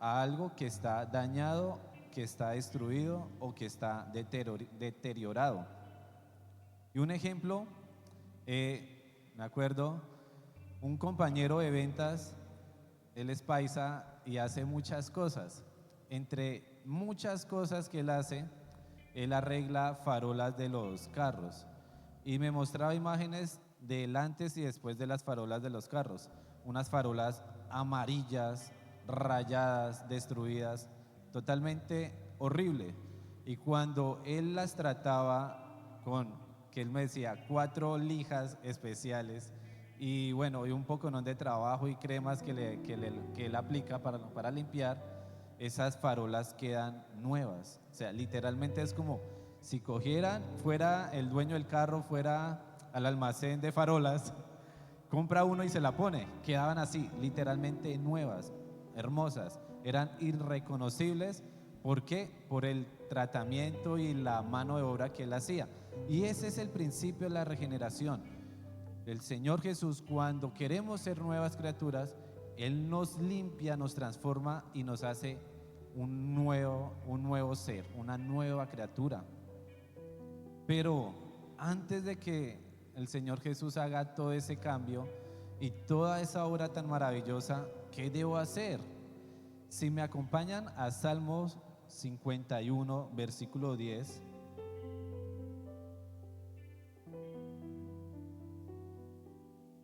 a algo que está dañado, que está destruido o que está deteriorado. Y un ejemplo, me acuerdo, un compañero de ventas, él es paisa y hace muchas cosas. Entre muchas cosas que él hace, él arregla farolas de los carros. Y me mostraba imágenes del antes y después de las farolas de los carros. Unas farolas amarillas, rayadas, destruidas, totalmente horrible. Y cuando él las trataba con, que él me decía, 4 lijas especiales y bueno, y un poco de trabajo y cremas que él aplica para limpiar, esas farolas quedan nuevas. O sea, literalmente es como si cogieran, fuera el dueño del carro, fuera al almacén de farolas, compra uno y se la pone. Quedaban así, literalmente nuevas, hermosas. Eran irreconocibles. ¿Por qué? Por el tratamiento y la mano de obra que él hacía. Y ese es el principio de la regeneración. El Señor Jesús, cuando queremos ser nuevas criaturas, Él nos limpia, nos transforma y nos hace un nuevo ser, una nueva criatura. Pero antes de que el Señor Jesús haga todo ese cambio y toda esa obra tan maravillosa, ¿qué debo hacer? Si me acompañan a Salmos 51, versículo 10.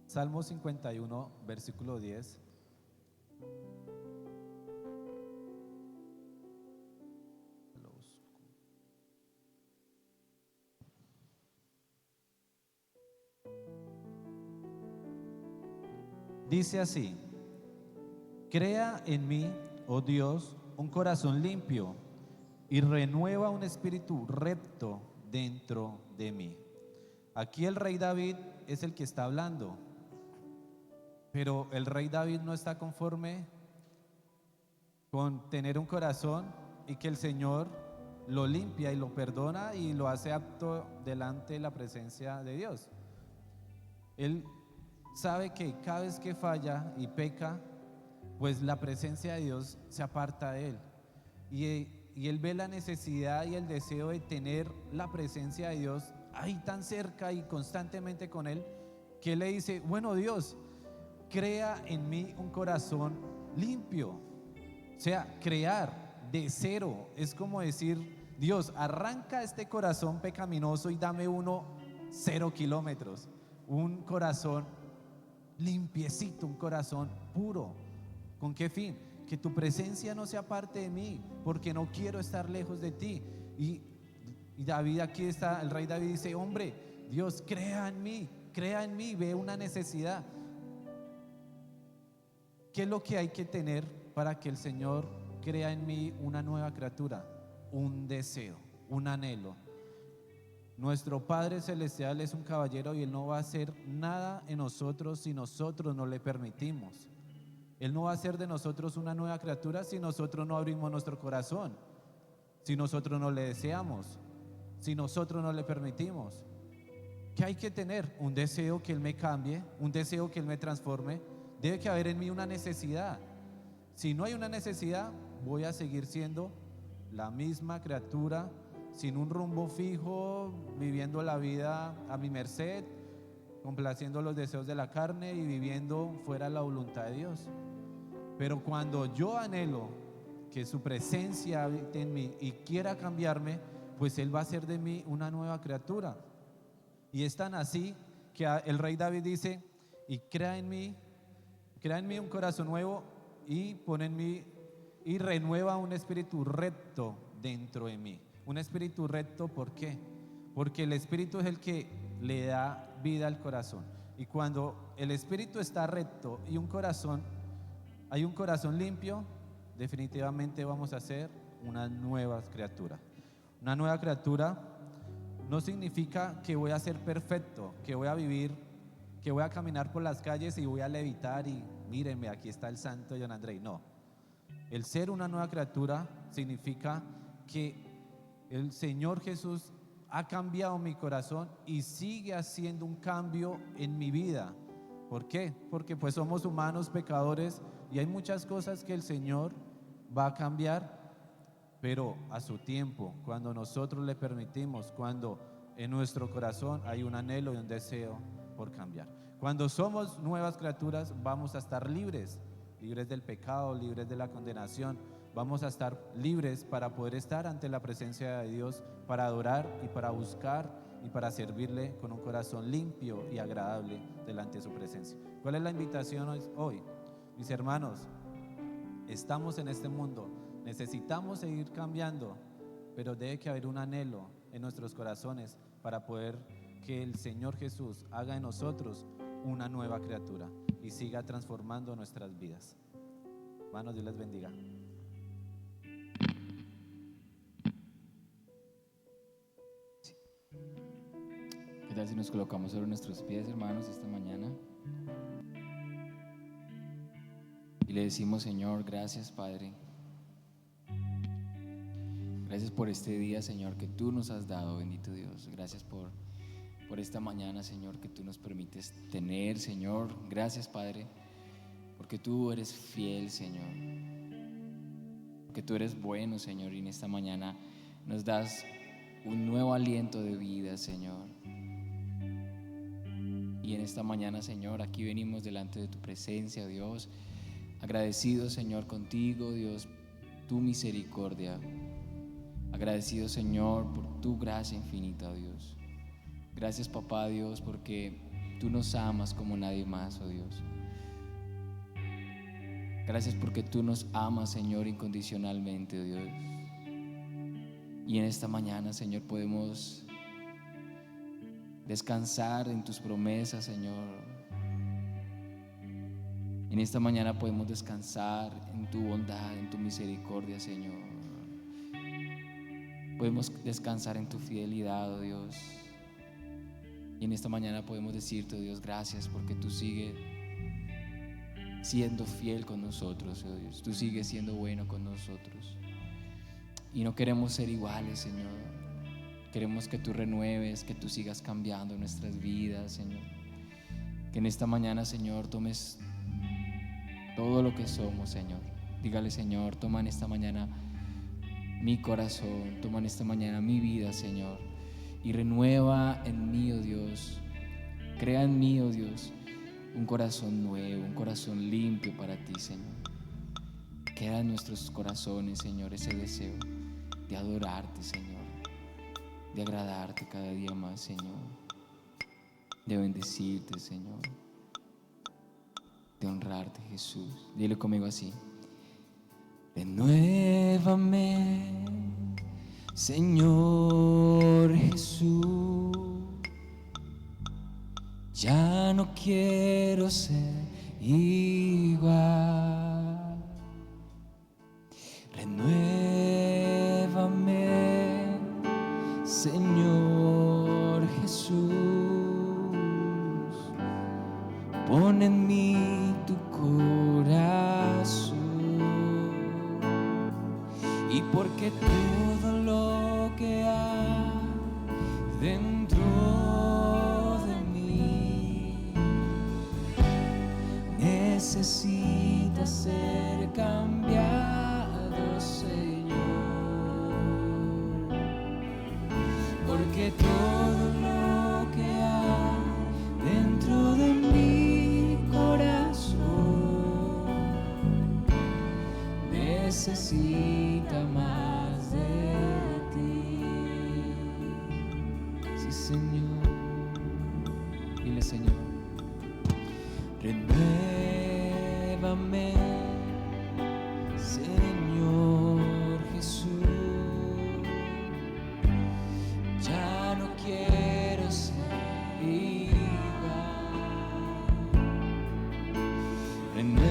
Salmo 51, versículo 10. Dice así: crea en mí, oh Dios, un corazón limpio y renueva un espíritu recto dentro de mí. Aquí el rey David es el que está hablando, pero el rey David no está conforme con tener un corazón y que el Señor lo limpia y lo perdona y lo hace apto delante de la presencia de Dios. Él sabe que cada vez que falla y peca, pues la presencia de Dios se aparta de él. Y él ve la necesidad y el deseo de tener la presencia de Dios ahí tan cerca y constantemente con él, que él le dice: bueno, Dios, crea en mí un corazón limpio. O sea, crear de cero es como decir: Dios, arranca este corazón pecaminoso y dame uno 0 kilómetros. Un corazón limpiecito, un corazón puro. ¿Con qué fin? Que tu presencia no sea parte de mí, porque no quiero estar lejos de ti. Y David, aquí está, el rey David dice: hombre, Dios, crea en mí, ve una necesidad. ¿Qué es lo que hay que tener para que el Señor crea en mí una nueva criatura? Un deseo, un anhelo. Nuestro Padre Celestial es un caballero y Él no va a hacer nada en nosotros si nosotros no le permitimos. Él no va a hacer de nosotros una nueva criatura si nosotros no abrimos nuestro corazón, si nosotros no le deseamos, si nosotros no le permitimos. ¿Qué hay que tener? Un deseo que Él me cambie, un deseo que Él me transforme. Debe que haber en mí una necesidad. Si no hay una necesidad, voy a seguir siendo la misma criatura, sin un rumbo fijo, viviendo la vida a mi merced, complaciendo los deseos de la carne y viviendo fuera de la voluntad de Dios. Pero cuando yo anhelo que su presencia habite en mí y quiera cambiarme, pues Él va a hacer de mí una nueva criatura. Y es tan así que el rey David dice: y crea en mí un corazón nuevo y pone en mí y renueva un espíritu recto dentro de mí. Un espíritu recto, ¿por qué? Porque el espíritu es el que le da vida al corazón. Y cuando el espíritu está recto y hay un corazón limpio, definitivamente vamos a ser una nueva criatura. Una nueva criatura no significa que voy a ser perfecto, que voy a vivir, que voy a caminar por las calles y voy a levitar y mírenme, aquí está el santo John Andrei. No. El ser una nueva criatura significa que el Señor Jesús ha cambiado mi corazón y sigue haciendo un cambio en mi vida. ¿Por qué? Porque pues somos humanos pecadores y hay muchas cosas que el Señor va a cambiar, pero a su tiempo, cuando nosotros le permitimos, cuando en nuestro corazón hay un anhelo y un deseo por cambiar. Cuando somos nuevas criaturas, vamos a estar libres, libres del pecado, libres de la condenación. Vamos a estar libres para poder estar ante la presencia de Dios, para adorar y para buscar y para servirle con un corazón limpio y agradable delante de su presencia. ¿Cuál es la invitación hoy? Mis hermanos, estamos en este mundo, necesitamos seguir cambiando, pero debe que haber un anhelo en nuestros corazones para poder que el Señor Jesús haga en nosotros una nueva criatura y siga transformando nuestras vidas. Hermanos, Dios les bendiga. ¿Qué tal si nos colocamos sobre nuestros pies, hermanos, esta mañana? Y le decimos: Señor, gracias, Padre. Gracias por este día, Señor, que tú nos has dado, bendito Dios. Gracias por esta mañana, Señor, que tú nos permites tener, Señor. Gracias, Padre, porque tú eres fiel, Señor. Porque tú eres bueno, Señor, y en esta mañana nos das un nuevo aliento de vida, Señor. Y en esta mañana, Señor, aquí venimos delante de tu presencia, Dios, agradecidos, Señor, contigo, Dios, tu misericordia. Agradecido, Señor, por tu gracia infinita, Dios. Gracias, papá Dios, porque tú nos amas como nadie más, oh Dios. Gracias porque tú nos amas, Señor, incondicionalmente, oh Dios. Y en esta mañana, Señor, podemos descansar en tus promesas, Señor. En esta mañana podemos descansar en tu bondad, en tu misericordia, Señor. Podemos descansar en tu fidelidad, oh Dios. Y en esta mañana podemos decirte, oh Dios, gracias porque tú sigues siendo fiel con nosotros, oh Dios. Tú sigues siendo bueno con nosotros. Y no queremos ser iguales, Señor. Queremos que tú renueves, que tú sigas cambiando nuestras vidas, Señor. Que en esta mañana, Señor, tomes todo lo que somos, Señor. Dígale, Señor, toma en esta mañana mi corazón, toma en esta mañana mi vida, Señor, y renueva en mí, oh Dios. Crea en mí, oh Dios, un corazón nuevo, un corazón limpio para ti, Señor. Queda en nuestros corazones, Señor, ese deseo de adorarte, Señor, de agradarte cada día más, Señor, de bendecirte, Señor, de honrarte, Jesús. Dile conmigo así: renuévame, Señor Jesús. Ya no quiero ser igual. Renuévame, Señor Jesús. Pon en mí tu corazón. Y porque todo lo que hay dentro de mí necesita ser cambiado, Señor. Porque todo lo que hay dentro de mi corazón necesita más de ti. Sí, Señor. Dile, Señor: renuévame, Señor Jesús. Ya no quiero ser igual. Renuévame,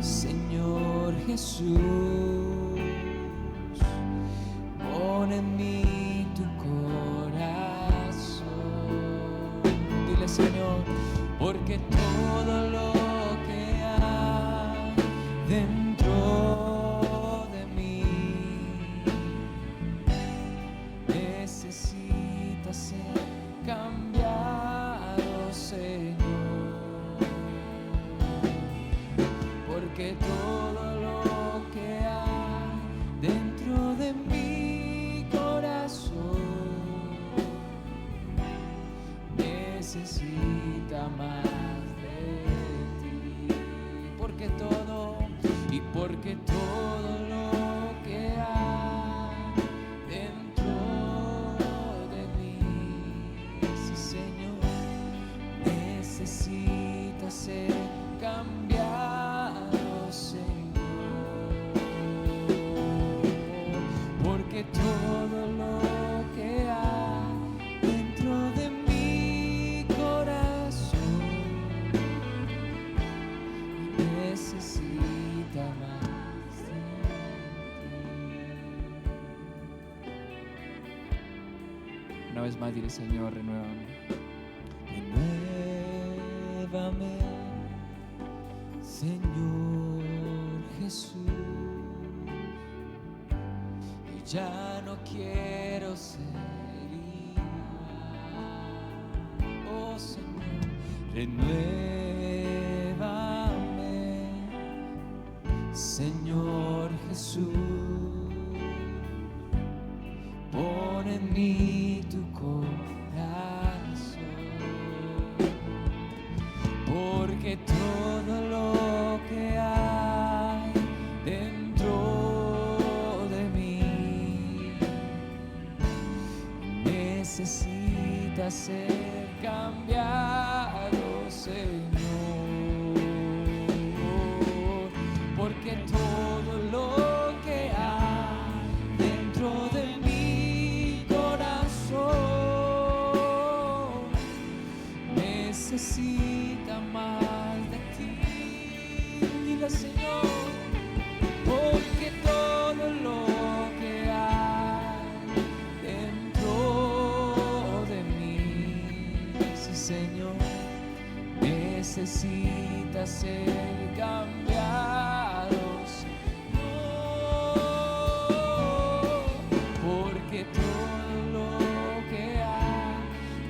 Señor Jesús. Pon en mí tu corazón. Dile, Señor: porque todo lo que hay dentro de mí necesita ser cambiado, Señor. cambiado, Señor, porque todo lo que hay dentro de mi corazón necesita más de ti. Una vez más dile: Señor, renuévame. Renuévame, Señor Jesús. Y ya no quiero ser igual. Oh Señor, renuévame, Señor Jesús. Pon en mí tu corazón, porque todo lo que hay dentro de mí necesita ser cambiado, Señor, porque todo lo que hay dentro de mi corazón necesita más de ti. Dile: Señor, porque todo lo que hay dentro de mí, sí, Señor, necesita ser cambiado, Señor, porque todo lo que hay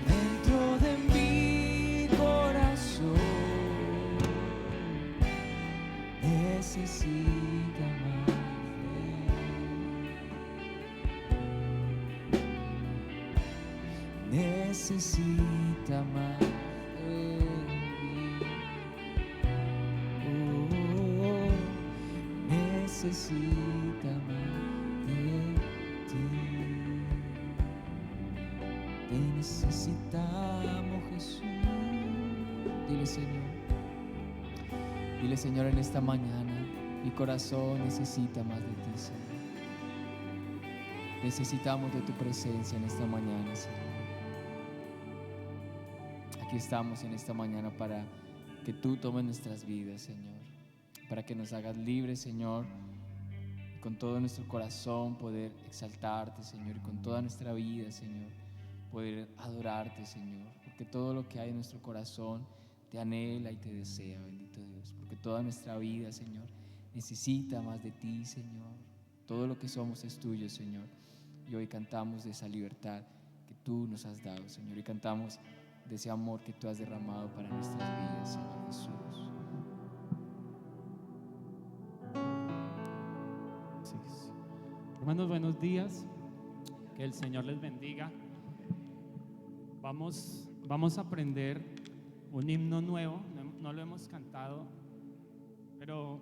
dentro de mi corazón necesita más de mí. Necesita más de mí. Oh, necesita más de ti. Te necesitamos, Jesús. Dile: Señor. Dile: Señor, en esta mañana mi corazón necesita más de ti, Señor. Necesitamos de tu presencia en esta mañana, Señor. Aquí estamos en esta mañana para que tú tomes nuestras vidas, Señor, para que nos hagas libres, Señor, y con todo nuestro corazón poder exaltarte, Señor, y con toda nuestra vida, Señor, poder adorarte, Señor, porque todo lo que hay en nuestro corazón te anhela y te desea, bendito Dios, porque toda nuestra vida, Señor, necesita más de ti, Señor. Todo lo que somos es tuyo, Señor, y hoy cantamos de esa libertad que tú nos has dado, Señor, y cantamos de ese amor que tú has derramado para nuestras vidas, Señor Jesús. Sí, sí. Hermanos, buenos días. Que el Señor les bendiga. Vamos a aprender un himno nuevo. No lo hemos cantado, pero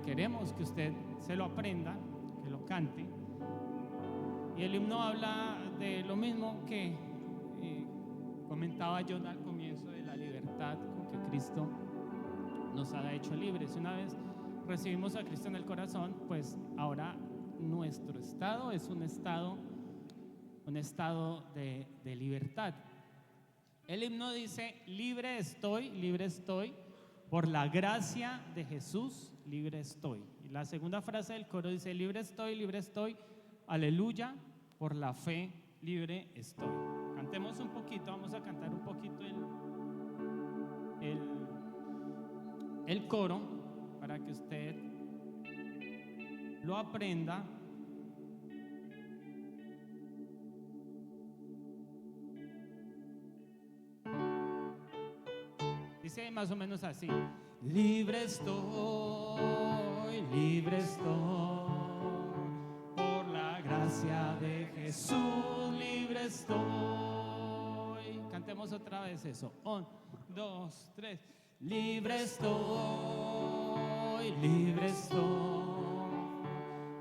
queremos que usted se lo aprenda, que lo cante. Y el himno habla de lo mismo que comentaba John al comienzo, de la libertad con que Cristo nos ha hecho libres. Una vez recibimos a Cristo en el corazón, pues ahora nuestro estado es un estado de libertad. El himno dice: libre estoy, por la gracia de Jesús, libre estoy. Y la segunda frase del coro dice: libre estoy, aleluya, por la fe libre estoy. Cantemos un poquito, vamos a cantar un poquito el coro para que usted lo aprenda. Dice más o menos así: libre estoy, por la gracia de Jesús, libre estoy. Cantemos otra vez eso. 1, 2, 3. Libre estoy,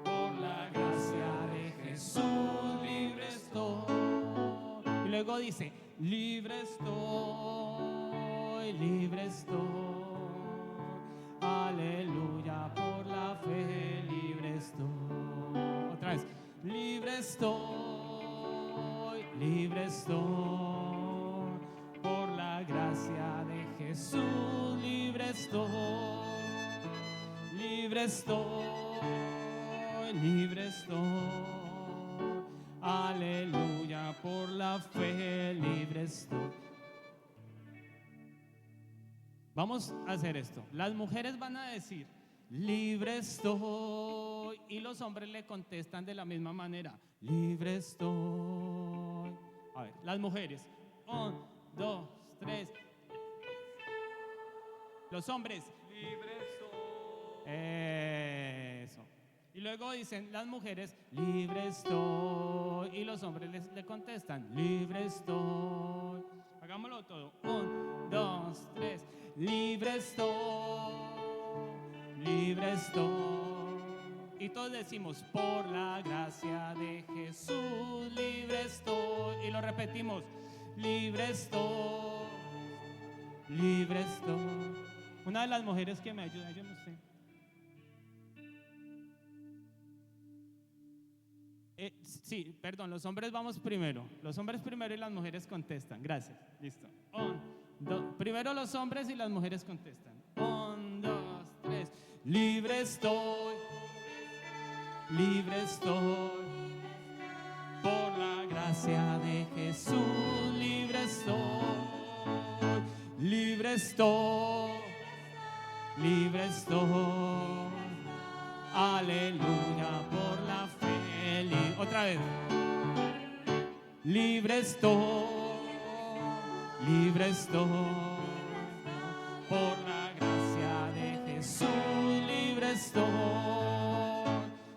por la gracia de Jesús, libre estoy. Y luego dice: libre estoy, libre estoy. Aleluya, por la fe, libre estoy. Otra vez, libre estoy, libre estoy. Por la gracia de Jesús, libre estoy, libre estoy, libre estoy. Aleluya, por la fe, libre estoy. Vamos a hacer esto. Las mujeres van a decir, libre estoy. Y los hombres le contestan de la misma manera, libre estoy. A ver, las mujeres. 1, 2, 3. Los hombres, libre estoy. Eso. Y luego dicen las mujeres, libre estoy. Y los hombres le contestan, libre estoy. Hagámoslo todo. 1, 2, 3. Libre estoy, libre estoy. Y todos decimos, por la gracia de Jesús, libre estoy. Y lo repetimos, libre estoy, libre estoy. Una de las mujeres que me ayuda, yo no sé. Sí, perdón, los hombres vamos primero. Los hombres primero y las mujeres contestan. Gracias, listo. Primero los hombres y las mujeres contestan. 1, 2, 3. Libre estoy, libre estoy. Por la gracia de Jesús, libre estoy, libre estoy, libre estoy. Aleluya, por la fe. Otra vez. Libre estoy, libre estoy. Por la gracia de Jesús, libre estoy,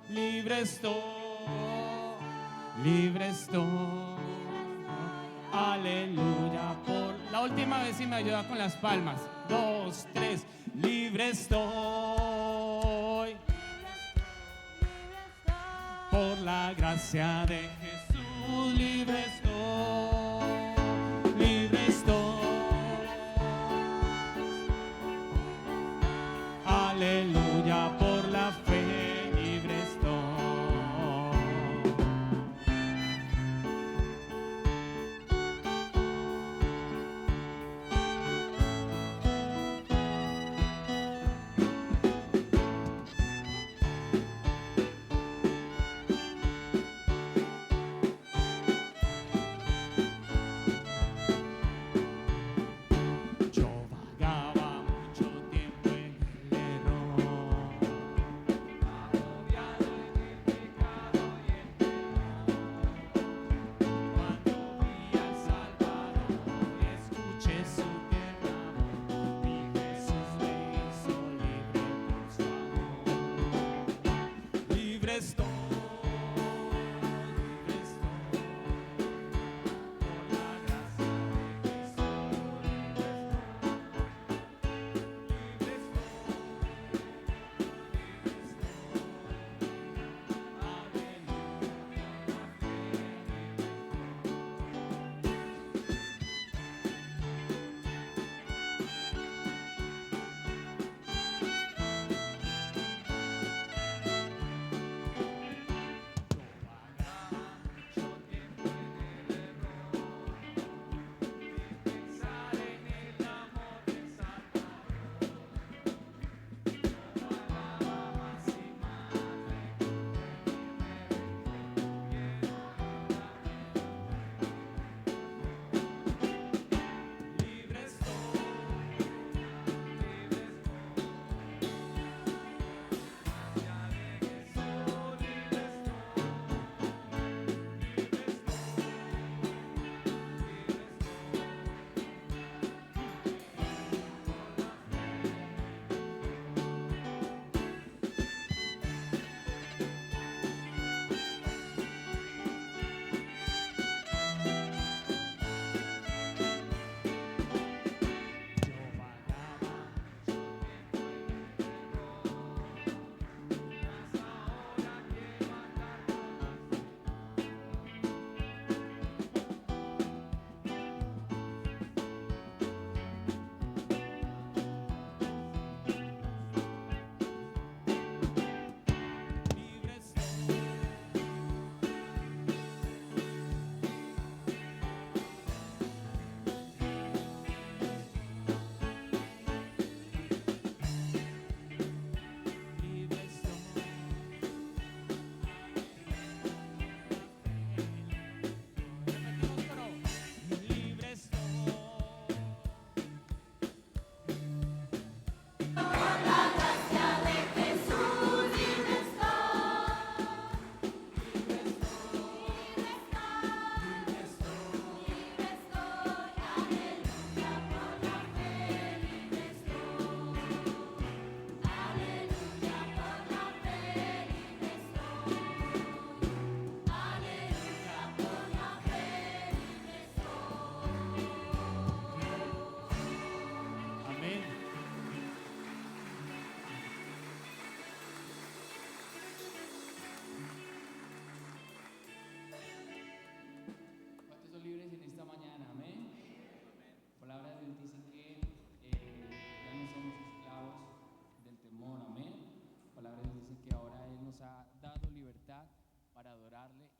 libre estoy, libre estoy. Aleluya, por la última vez, si me ayuda con las palmas. 2, 3. Libre estoy, por la gracia de Jesús, libre estoy, libre estoy. Aleluya, por la fe, libre estoy.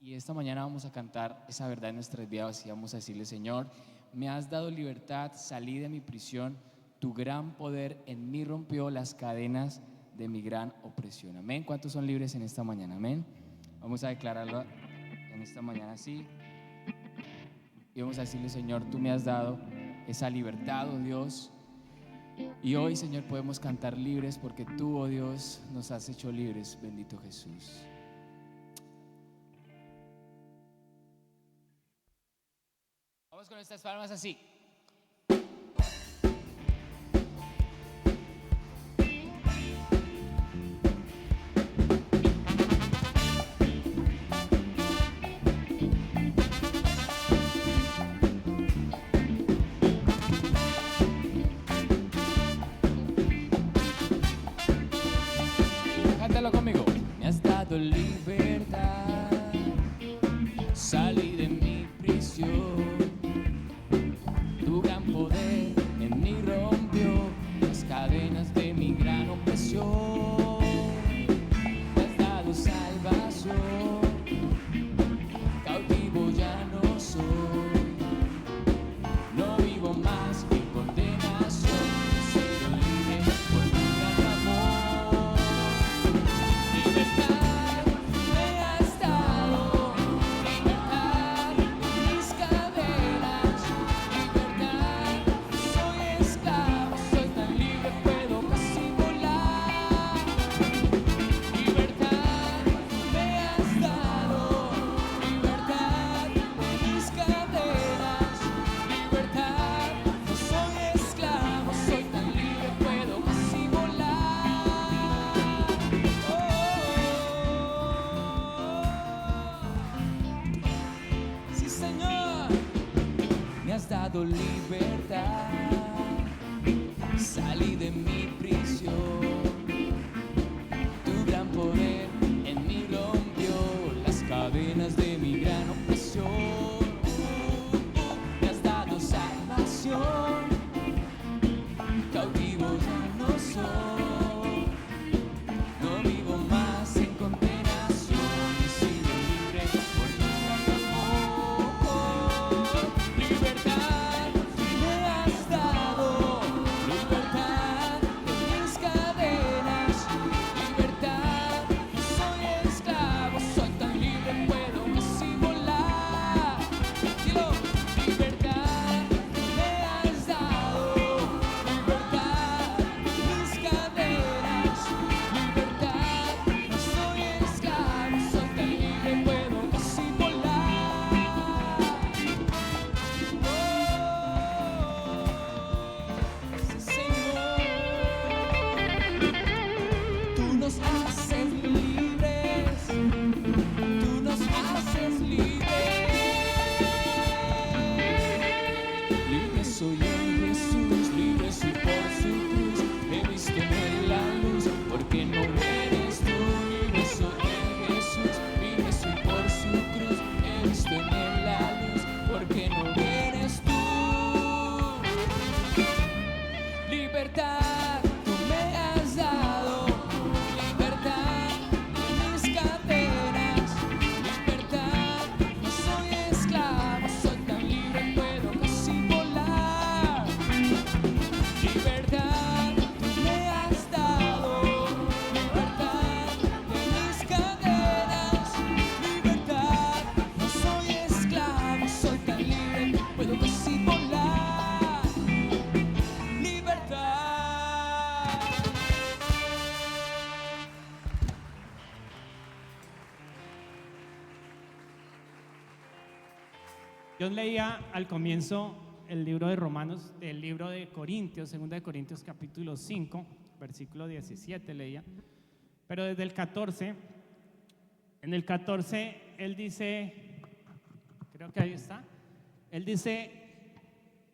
Y esta mañana vamos a cantar esa verdad en nuestras vidas y vamos a decirle: Señor, me has dado libertad, salí de mi prisión, tu gran poder en mí rompió las cadenas de mi gran opresión. Amén. ¿Cuántos son libres en esta mañana? Amén. Vamos a declararlo en esta mañana así. Y vamos a decirle: Señor, tú me has dado esa libertad, oh Dios. Y hoy, Señor, podemos cantar libres porque tú, oh Dios, nos has hecho libres. Bendito Jesús. Vamos con nuestras palmas así. Cántalo conmigo. Me has dado libertad, salí de mi prisión, tu gran poder en mí rompió las cadenas de mi gran opresión. Me has dado salvación, cautivo ya no soy, no vivo más en condenación, he sido libre por tu gran amor. Libertad me has dado, libertad de mis cadenas, libertad, soy esclavo, soy tan libre, puedo casi volar. Libertad me has dado, libertad de mis cadenas, libertad, no soy esclavo, soy tan libre, puedo casi volar. Sí, Señor, me has dado libertad, salí de mi prisión, tu gran poder en mí rompió las cadenas de mi gran opresión. Me has dado salvación, cautivo ya no soy, no vivo más en condenación, he sido libre por tu gran amor. Libertad me has dado, libertad de mis cadenas, libertad, no soy esclavo, soy tan libre, puedo casi volar. Dilo. Libertad me has dado, libertad de mis cadenas, libertad, no soy esclavo, soy tan libre, puedo casi volar. Sí, Señor, tú nos haces libres, tú nos haces libres. Libre soy en Jesús, libre soy por su cruz, he visto en él la luz, porque no eres tú. Libre soy en Jesús, libre soy por su cruz, he visto en él la luz, porque no eres tú. Libertad tú me has dado, libertad de mis cadenas, libertad, no soy esclavo, soy tan libre, puedo casi volar. Libertad tú me has dado, libertad de mis cadenas, libertad, no soy esclavo, soy tan libre, puedo casi volar. Libertad. Yo leía al comienzo el libro de Romanos, el libro de Corintios, 2 de Corintios capítulo 5, versículo 17 leía, pero desde el 14, en el 14 él dice, creo que ahí está, él dice,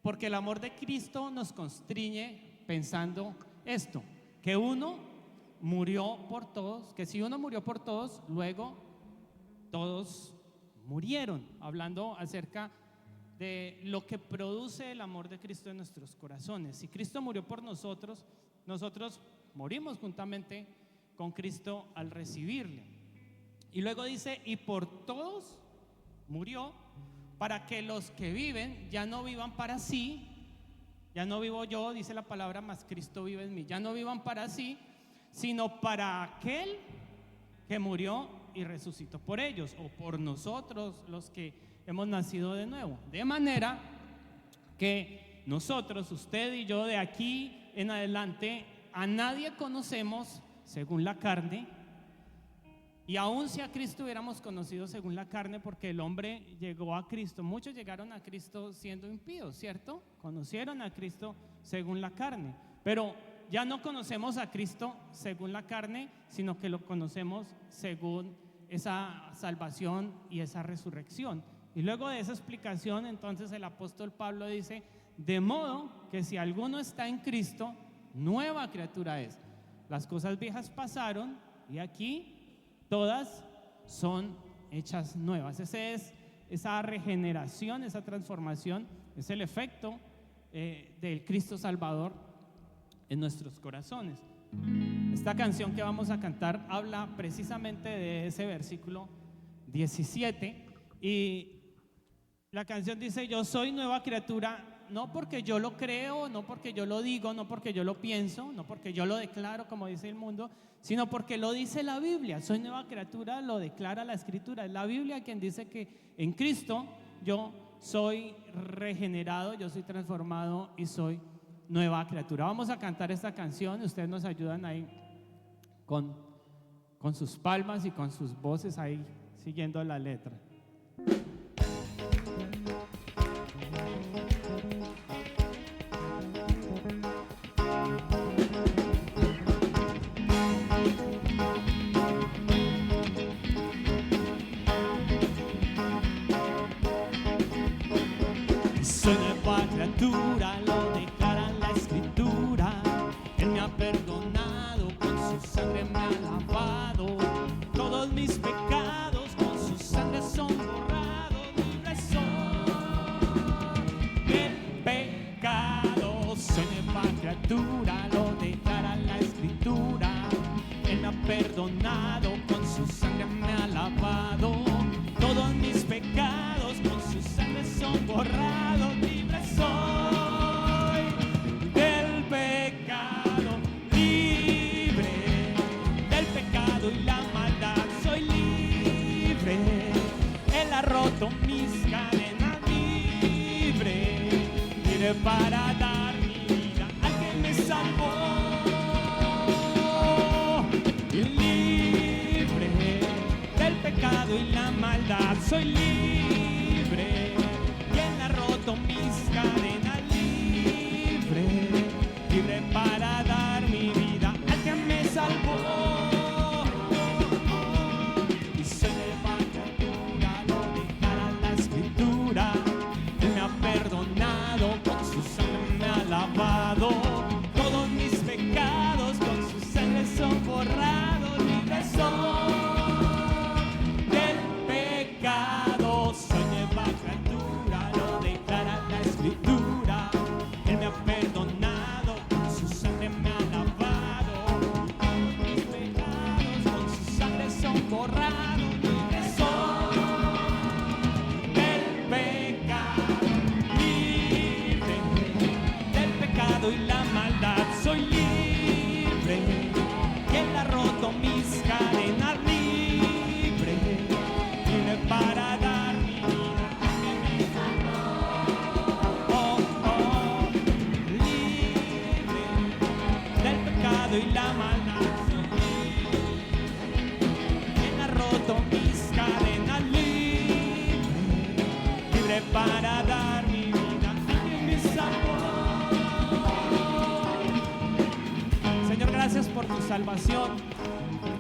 porque el amor de Cristo nos constriñe pensando esto, que uno murió por todos, que si uno murió por todos, luego todos murieron, hablando acerca de lo que produce el amor de Cristo en nuestros corazones. Si Cristo murió por nosotros, nosotros morimos juntamente con Cristo al recibirle. Y luego dice, y por todos murió, para que los que viven ya no vivan para sí, ya no vivo yo, dice la palabra, mas Cristo vive en mí, ya no vivan para sí, sino para aquel que murió y resucitó por ellos, o por nosotros los que hemos nacido de nuevo. De manera que nosotros, usted y yo, de aquí en adelante, a nadie conocemos según la carne. Y aún si a Cristo hubiéramos conocido según la carne, porque el hombre llegó a Cristo, muchos llegaron a Cristo siendo impíos, ¿cierto? Conocieron a Cristo según la carne, pero ya no conocemos a Cristo según la carne, sino que lo conocemos según esa salvación y esa resurrección. Y luego de esa explicación, entonces el apóstol Pablo dice, de modo que si alguno está en Cristo, nueva criatura es. Las cosas viejas pasaron y aquí todas son hechas nuevas. Esa regeneración, esa transformación, es el efecto del Cristo Salvador en nuestros corazones. Esta canción que vamos a cantar habla precisamente de ese versículo 17 y la canción dice: yo soy nueva criatura, no porque yo lo creo, no porque yo lo digo, no porque yo lo pienso, no porque yo lo declaro como dice el mundo, sino porque lo dice la Biblia. Soy nueva criatura, lo declara la Escritura. Es la Biblia quien dice que en Cristo yo soy regenerado, yo soy transformado y soy nueva criatura. Vamos a cantar esta canción y ustedes nos ayudan ahí con sus palmas y con sus voces ahí siguiendo la letra. Soy nueva criatura, lo declara la Escritura. Él me ha perdonado, con su sangre me ha lavado. Todos mis pecados con su sangre son borrados. Libre soy del pecado. Soy nueva criatura, lo declara la Escritura. Él me ha perdonado, con su sangre me ha lavado. Todos mis pecados con su sangre son borrados. Libre soy del pecado, libre del pecado y la maldad. Soy libre, Él ha roto mis cadenas. Libre, libre para dar mi vida al que me salvó. Libre del pecado y la maldad. Soy libre, y Él ha roto mis cadenas. Libre, libre para dar mi vida al que me salvó. Y soy nueva criatura, lo declara la Escritura. Él me ha perdonado, con su sangre me ha lavado. Todos mis pecados con su sangre son borrados. Libre soy del pecado. Soy nueva criatura, lo declara la Escritura. Él me ha perdonado, con su sangre me ha lavado. Todos mis pecados con su sangre son borrados. Libre soy del pecado, libre del pecado y la maldad. Soy libre, y Él ha roto mis cadenas. Libre, libre para dar mi vida al que me salvó. Oh, oh, libre del pecado y la maldad. Soy libre, Él ha roto mis cadenas. Libre, libre para dar mi vida al que me salvó. Señor, gracias por tu salvación.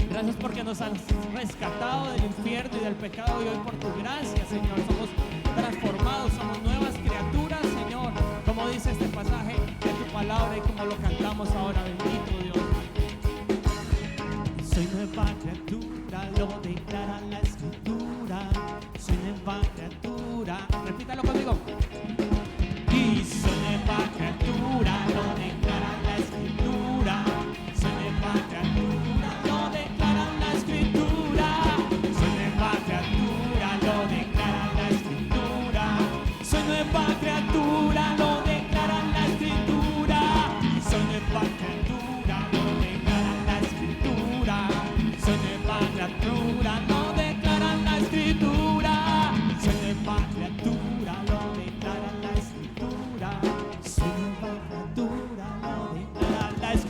Gracias porque nos has rescatado del infierno y del pecado, y hoy por tu gracia, Señor, somos transformados, somos nuevas criaturas, Señor, como dice este pasaje de tu palabra y como lo cantamos ahora. Bendito Dios. Soy nueva criatura, lo declara la Escritura. Soy nueva criatura. Repítalo conmigo. Y soy nueva criatura, lo declara la Escritura. Soy nueva criatura, lo declara la Escritura. Soy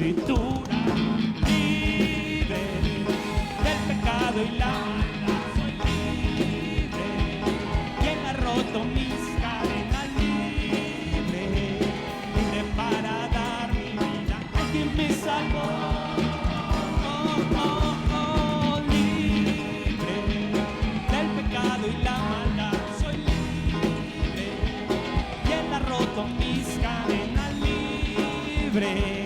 escritura, libre del pecado y la maldad. Soy libre, quien ha roto mis cadenas, libre, libre para dar mi vida a quien me salvó. Libre del pecado y la maldad. Soy libre, quien ha roto mis cadenas, libre,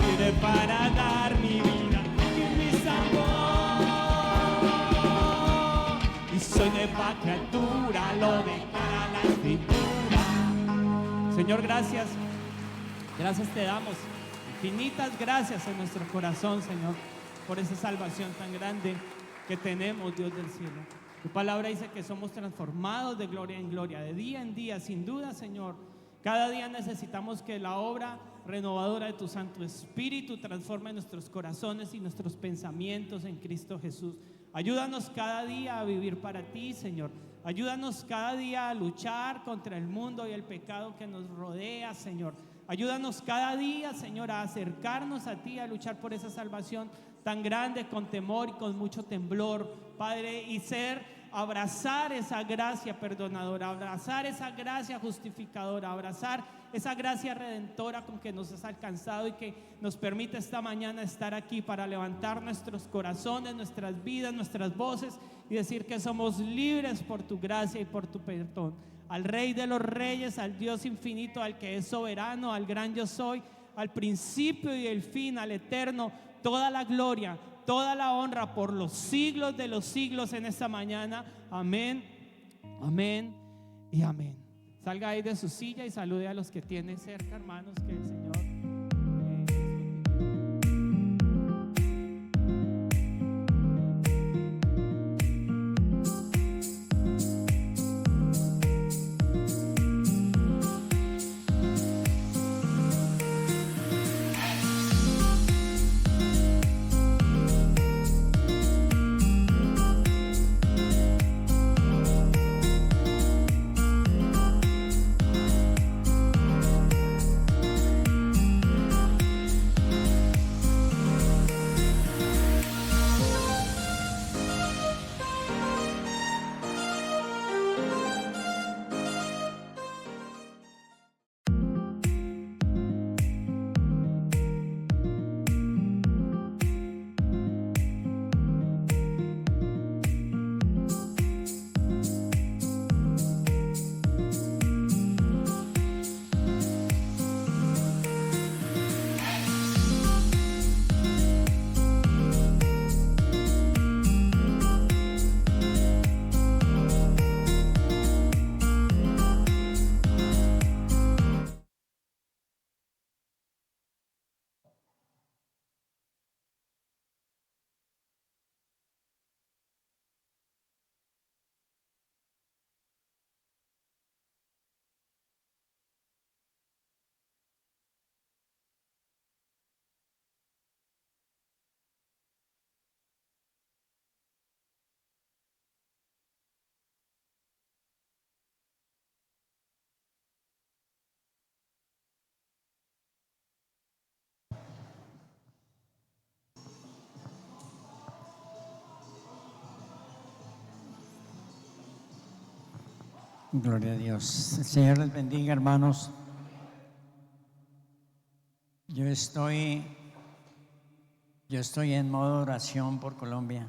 libre para dar mi vida a quien me salvó. Y soy nueva criatura, lo declara la escritura. Señor, gracias. Gracias te damos. Infinitas gracias en nuestro corazón, Señor, por esa salvación tan grande que tenemos, Dios del cielo. Tu palabra dice que somos transformados de gloria en gloria, de día en día, sin duda, Señor. Cada día necesitamos que la obra renovadora de tu Santo Espíritu transforme nuestros corazones y nuestros pensamientos en Cristo Jesús. Ayúdanos cada día a vivir para ti, Señor. Ayúdanos cada día a luchar contra el mundo y el pecado que nos rodea, Señor. Ayúdanos cada día, Señor, a acercarnos a ti, a luchar por esa salvación tan grande, con temor y con mucho temblor, Padre, y abrazar esa gracia perdonadora, abrazar esa gracia justificadora, abrazar esa gracia redentora con que nos has alcanzado y que nos permite esta mañana estar aquí para levantar nuestros corazones, nuestras vidas, nuestras voces y decir que somos libres por tu gracia y por tu perdón. Al Rey de los Reyes, al Dios infinito, al que es soberano, al gran yo soy, al principio y el fin, al eterno, toda la gloria, toda la honra por los siglos de los siglos en esta mañana. Amén, amén y amén. Salga ahí de su silla y salude a los que tienen cerca, hermanos, que el Señor Gloria a Dios. El Señor les bendiga, hermanos. Yo estoy en modo oración por Colombia.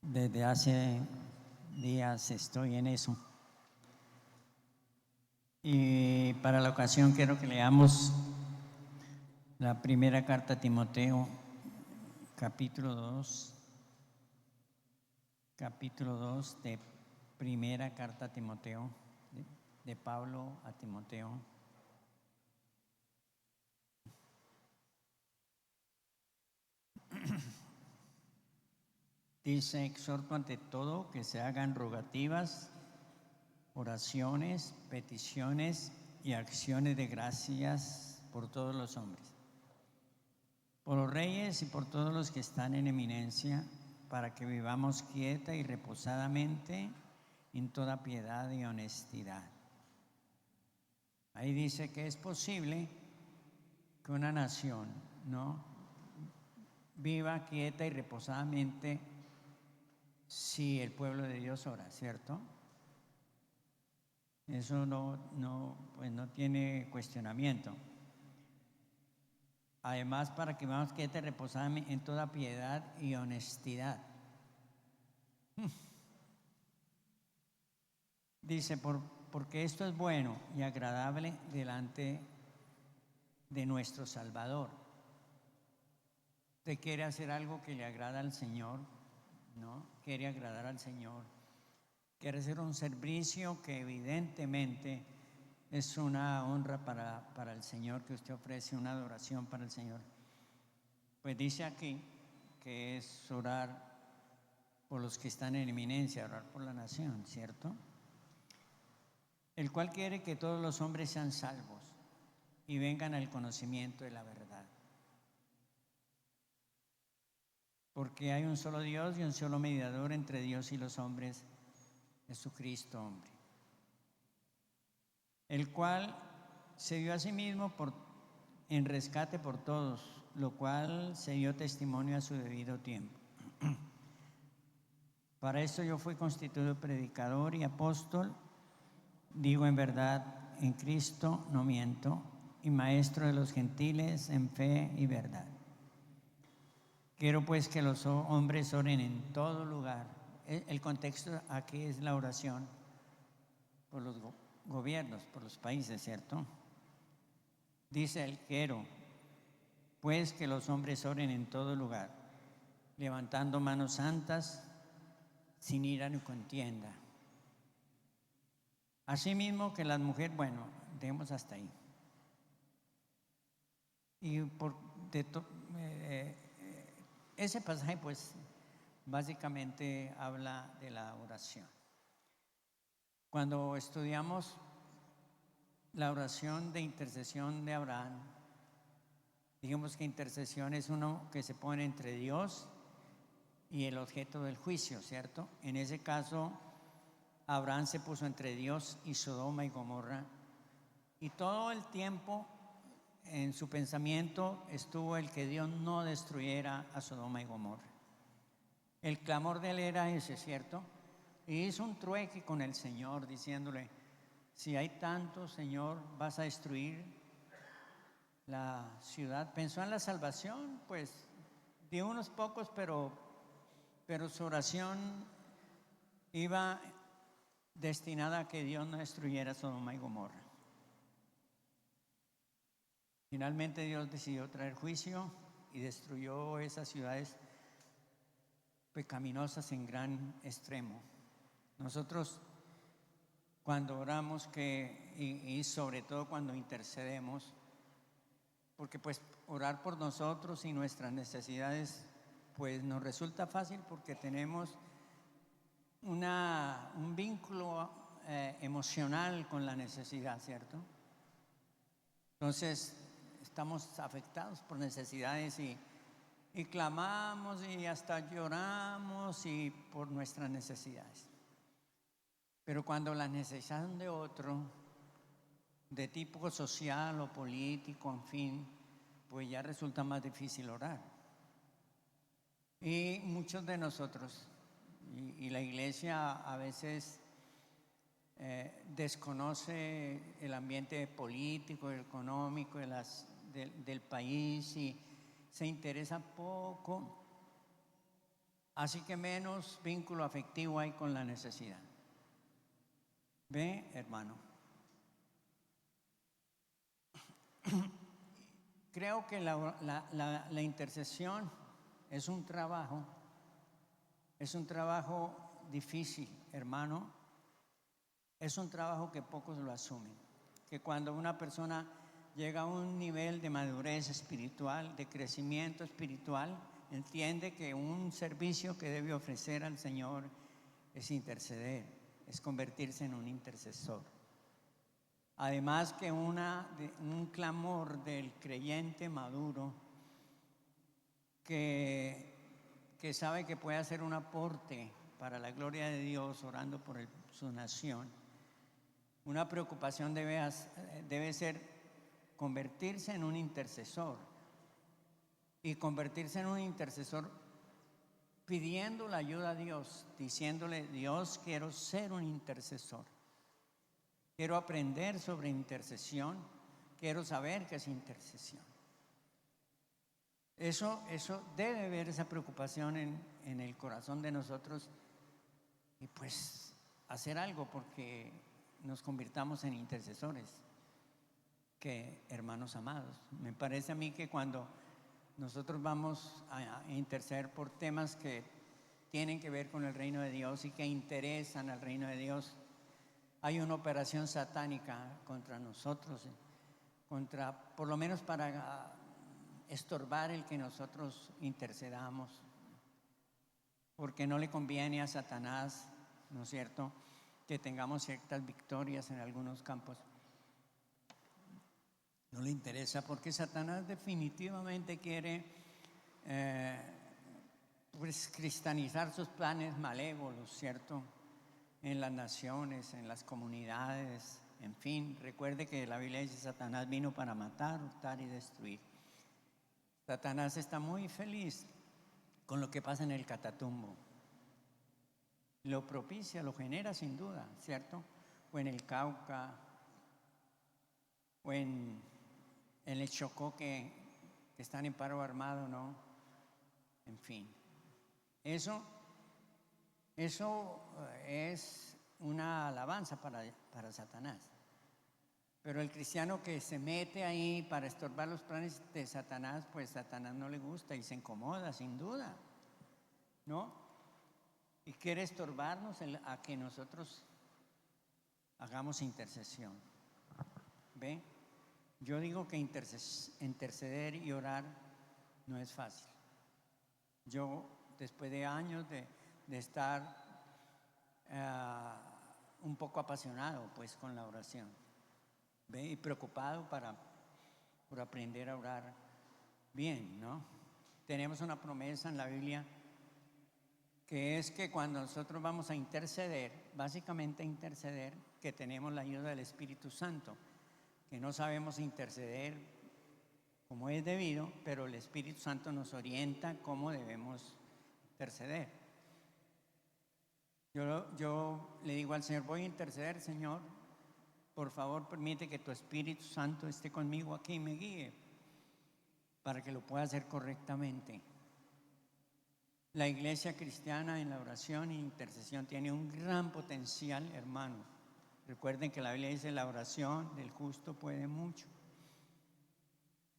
Desde hace días estoy en eso. Y para la ocasión quiero que leamos la primera carta a Timoteo, capítulo 2 de primera carta a Timoteo, de Pablo a Timoteo. Dice: exhorto ante todo que se hagan rogativas, oraciones, peticiones y acciones de gracias por todos los hombres, por los reyes y por todos los que están en eminencia, para que vivamos quieta y reposadamente en toda piedad y honestidad. Ahí dice que es posible que una nación, ¿no?, viva quieta y reposadamente si el pueblo de Dios ora, ¿cierto? Eso pues no tiene cuestionamiento. Además, para que vivamos quieta y reposadamente en toda piedad y honestidad. Dice, porque esto es bueno y agradable delante de nuestro Salvador. Usted quiere hacer algo que le agrada al Señor, ¿no? Quiere agradar al Señor. Quiere hacer un servicio que evidentemente es una honra para el Señor, que usted ofrece una adoración para el Señor. Pues dice aquí que es orar por los que están en eminencia, orar por la nación, ¿cierto? El cual quiere que todos los hombres sean salvos y vengan al conocimiento de la verdad. Porque hay un solo Dios y un solo mediador entre Dios y los hombres, Jesucristo, hombre, el cual se dio a sí mismo en rescate por todos, lo cual se dio testimonio a su debido tiempo. Para esto yo fui constituido predicador y apóstol, digo en verdad, en Cristo no miento, y maestro de los gentiles en fe y verdad. Quiero pues que los hombres oren en todo lugar. El contexto aquí es la oración por los gobiernos, por los países, ¿cierto? Dice el quiero pues que los hombres oren en todo lugar, levantando manos santas, sin ira ni contienda. Asimismo que las mujeres, bueno, dejemos hasta ahí. Y ese pasaje pues básicamente habla de la oración. Cuando estudiamos la oración de intercesión de Abraham, dijimos que intercesión es uno que se pone entre Dios y el objeto del juicio, ¿cierto? En ese caso, Abraham se puso entre Dios y Sodoma y Gomorra, y todo el tiempo en su pensamiento estuvo el que Dios no destruyera a Sodoma y Gomorra. El clamor de él era ese, ¿cierto? Y hizo un trueque con el Señor diciéndole, si hay tanto, Señor, vas a destruir la ciudad. Pensó en la salvación, pues, de unos pocos, pero su oración iba destinada a que Dios no destruyera Sodoma y Gomorra. Finalmente Dios decidió traer juicio y destruyó esas ciudades pecaminosas en gran extremo. Nosotros cuando oramos y sobre todo cuando intercedemos, porque pues orar por nosotros y nuestras necesidades pues nos resulta fácil porque tenemos un vínculo emocional con la necesidad, ¿cierto? Entonces estamos afectados por necesidades y clamamos y hasta lloramos y por nuestras necesidades. Pero cuando las necesidades son de otro, de tipo social o político, en fin, pues ya resulta más difícil orar. Y muchos de nosotros, y la iglesia a veces desconoce el ambiente político, económico del país y se interesa poco, así que menos vínculo afectivo hay con la necesidad. ¿Ve, hermano? Creo que la intercesión es un trabajo difícil, hermano. Es un trabajo que pocos lo asumen. Que cuando una persona llega a un nivel de madurez espiritual, de crecimiento espiritual, entiende que un servicio que debe ofrecer al Señor es interceder, es convertirse en un intercesor. Además que un clamor del creyente maduro que sabe que puede hacer un aporte para la gloria de Dios orando por su nación. Una preocupación debe ser convertirse en un intercesor. Y convertirse en un intercesor pidiendo la ayuda a Dios, diciéndole: Dios, quiero ser un intercesor. Quiero aprender sobre intercesión. Quiero saber qué es intercesión. Eso debe haber esa preocupación en el corazón de nosotros, y pues hacer algo porque nos convirtamos en intercesores, que hermanos amados. Me parece a mí que cuando nosotros vamos a interceder por temas que tienen que ver con el reino de Dios y que interesan al reino de Dios, hay una operación satánica contra nosotros, por lo menos para estorbar el que nosotros intercedamos, porque no le conviene a Satanás, ¿no es cierto?, que tengamos ciertas victorias en algunos campos. No le interesa, porque Satanás definitivamente quiere pues cristianizar sus planes malévolos, ¿cierto?, en las naciones, en las comunidades, en fin. Recuerde que la Biblia dice: Satanás vino para matar, hurtar y destruir. Satanás está muy feliz con lo que pasa en el Catatumbo. Lo propicia, lo genera sin duda, ¿cierto? O en el Cauca, o en el Chocó, que están en paro armado, ¿no? En fin, eso es una alabanza para Satanás. Pero el cristiano que se mete ahí para estorbar los planes de Satanás, pues Satanás no le gusta y se incomoda, sin duda, ¿no? Y quiere estorbarnos a que nosotros hagamos intercesión. ¿Ve? Yo digo que interceder y orar no es fácil. Yo, después de años de estar un poco apasionado pues con la oración, ¿ve?, y preocupado por aprender a orar bien, ¿no? Tenemos una promesa en la Biblia, que es que cuando nosotros vamos a interceder, básicamente a interceder, que tenemos la ayuda del Espíritu Santo, que no sabemos interceder como es debido, pero el Espíritu Santo nos orienta cómo debemos interceder. Yo le digo al Señor: voy a interceder, Señor, por favor permite que tu Espíritu Santo esté conmigo aquí y me guíe para que lo pueda hacer correctamente. La iglesia cristiana en la oración e intercesión tiene un gran potencial, hermanos. Recuerden que la Biblia dice: la oración del justo puede mucho.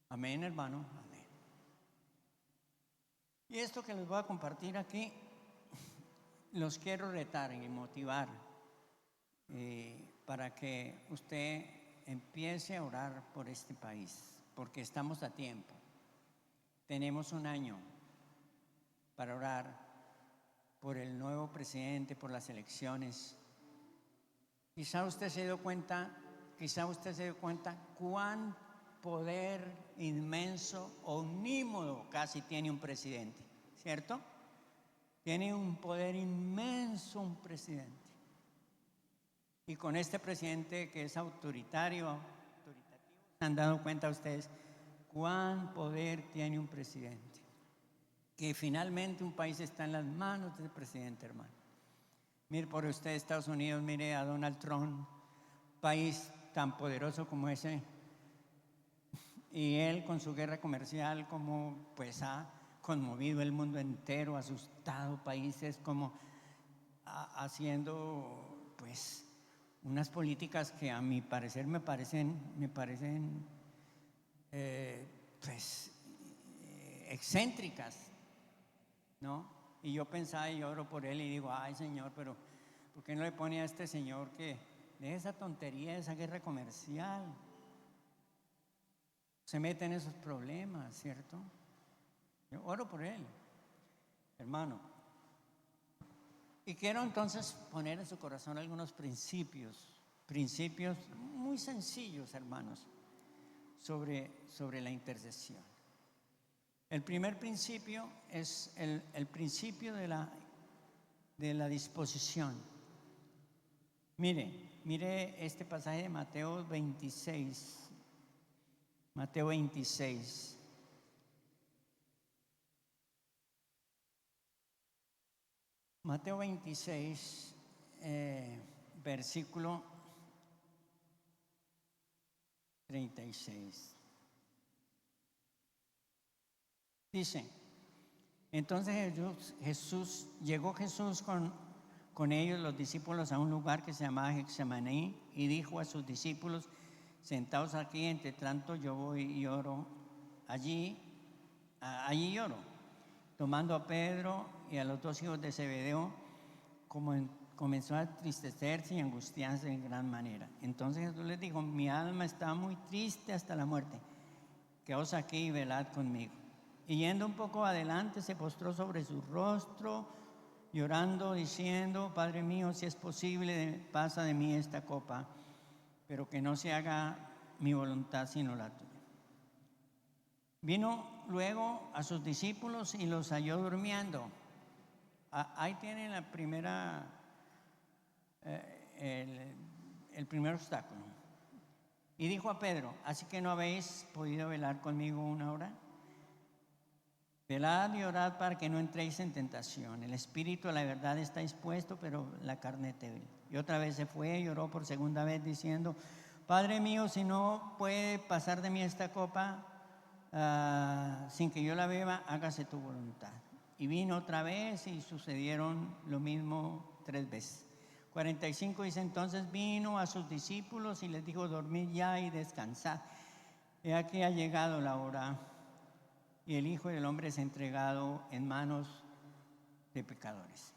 Amén, hermano. Amén. Y esto que les voy a compartir aquí, los quiero retar y motivar para que usted empiece a orar por este país, porque estamos a tiempo. Tenemos un año para orar por el nuevo presidente, por las elecciones. Quizá usted se dio cuenta cuán poder inmenso, omnímodo casi tiene un presidente, ¿cierto? Tiene un poder inmenso un presidente. Y con este presidente que es autoritativo, ¿se han dado cuenta ustedes cuán poder tiene un presidente? Que finalmente un país está en las manos del presidente, hermano. Mire por usted Estados Unidos, mire a Donald Trump, país tan poderoso como ese, y él con su guerra comercial, como pues ha conmovido el mundo entero, asustado países, como haciendo pues unas políticas que a mi parecer me parecen excéntricas, ¿no? Y yo pensaba y oro por él y digo: ay, Señor, pero ¿por qué no le pone a este señor que deje esa tontería, esa guerra comercial? Se mete en esos problemas, ¿cierto? Yo oro por él, hermano. Y quiero entonces poner en su corazón algunos principios muy sencillos, hermanos, sobre la intercesión. El primer principio es el principio de la disposición. Mire este pasaje de Mateo 26, Mateo 26. Mateo 26, versículo 36. Dice, entonces llegó Jesús con ellos, los discípulos, a un lugar que se llamaba Getsemaní, y dijo a sus discípulos: sentaos aquí, entre tanto yo voy y oro. Allí lloro. Tomando a Pedro y a los dos hijos de Zebedeo, comenzó a entristecerse y angustiarse en gran manera. Entonces Jesús les dijo: mi alma está muy triste hasta la muerte. Quedaos aquí y velad conmigo. Y yendo un poco adelante, se postró sobre su rostro, llorando, diciendo: Padre mío, si es posible, pasa de mí esta copa, pero que no se haga mi voluntad sino la tuya. Vino luego a sus discípulos y los halló durmiendo. Ahí tienen la primera, el primer obstáculo. Y dijo a Pedro: ¿así que no habéis podido velar conmigo una hora? Velad y orad para que no entréis en tentación. El espíritu a la verdad está dispuesto, pero la carne es débil. Y otra vez se fue y oró por segunda vez, diciendo: Padre mío, si no puede pasar de mí esta copa sin que yo la beba, hágase tu voluntad. Y vino otra vez y sucedieron lo mismo 3 veces. 45 dice: entonces vino a sus discípulos y les dijo: dormid ya y descansad. He aquí ha llegado la hora, y el Hijo del Hombre es entregado en manos de pecadores.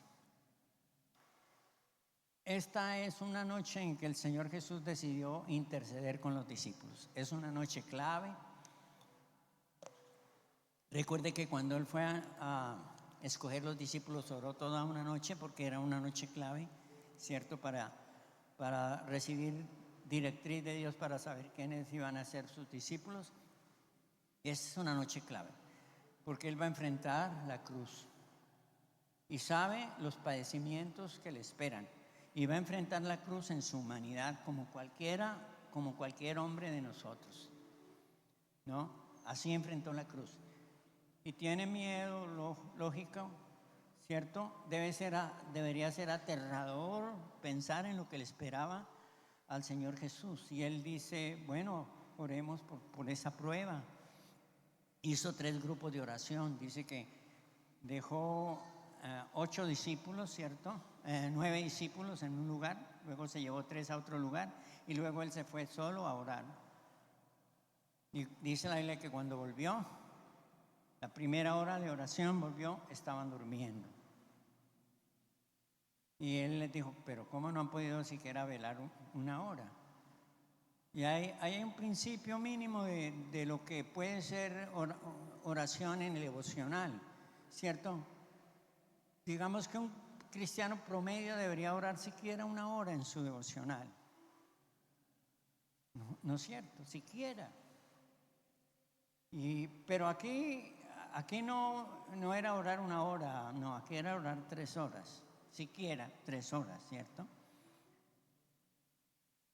Esta es una noche en que el Señor Jesús decidió interceder con los discípulos. Es una noche clave. Recuerde que cuando Él fue a escoger los discípulos, oró toda una noche, porque era una noche clave, ¿cierto? Para recibir directriz de Dios, para saber quiénes iban a ser sus discípulos. Es una noche clave, porque Él va a enfrentar la cruz y sabe los padecimientos que le esperan, y va a enfrentar la cruz en su humanidad como cualquier hombre de nosotros, ¿no? Así enfrentó la cruz. Y tiene miedo, lógico, ¿cierto? Debería ser aterrador pensar en lo que le esperaba al Señor Jesús. Y Él dice: bueno, oremos por esa prueba. Hizo 3 grupos de oración. Dice que dejó 8 discípulos, ¿cierto? 9 discípulos en un lugar, luego se llevó 3 a otro lugar, y luego Él se fue solo a orar. Y dice la Biblia que cuando volvió, la primera hora de oración volvió, estaban durmiendo. Y Él les dijo: pero ¿cómo no han podido siquiera velar una hora? Y hay un principio mínimo de lo que puede ser oración en el devocional, ¿cierto? Digamos que un cristiano promedio debería orar siquiera una hora en su devocional. No es cierto, siquiera. Pero aquí no era orar una hora, no, aquí era orar 3 horas, siquiera 3 horas, ¿cierto?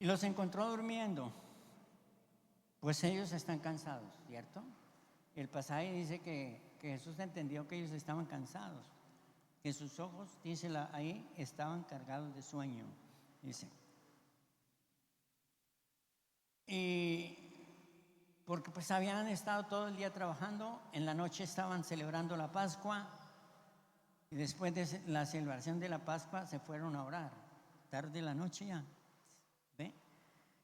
Y los encontró durmiendo, pues ellos están cansados, ¿cierto? El pasaje dice que Jesús entendió que ellos estaban cansados, que sus ojos, dice ahí, estaban cargados de sueño, dice. Y porque pues habían estado todo el día trabajando, en la noche estaban celebrando la Pascua, y después de la celebración de la Pascua se fueron a orar, tarde de la noche ya. ¿Ve?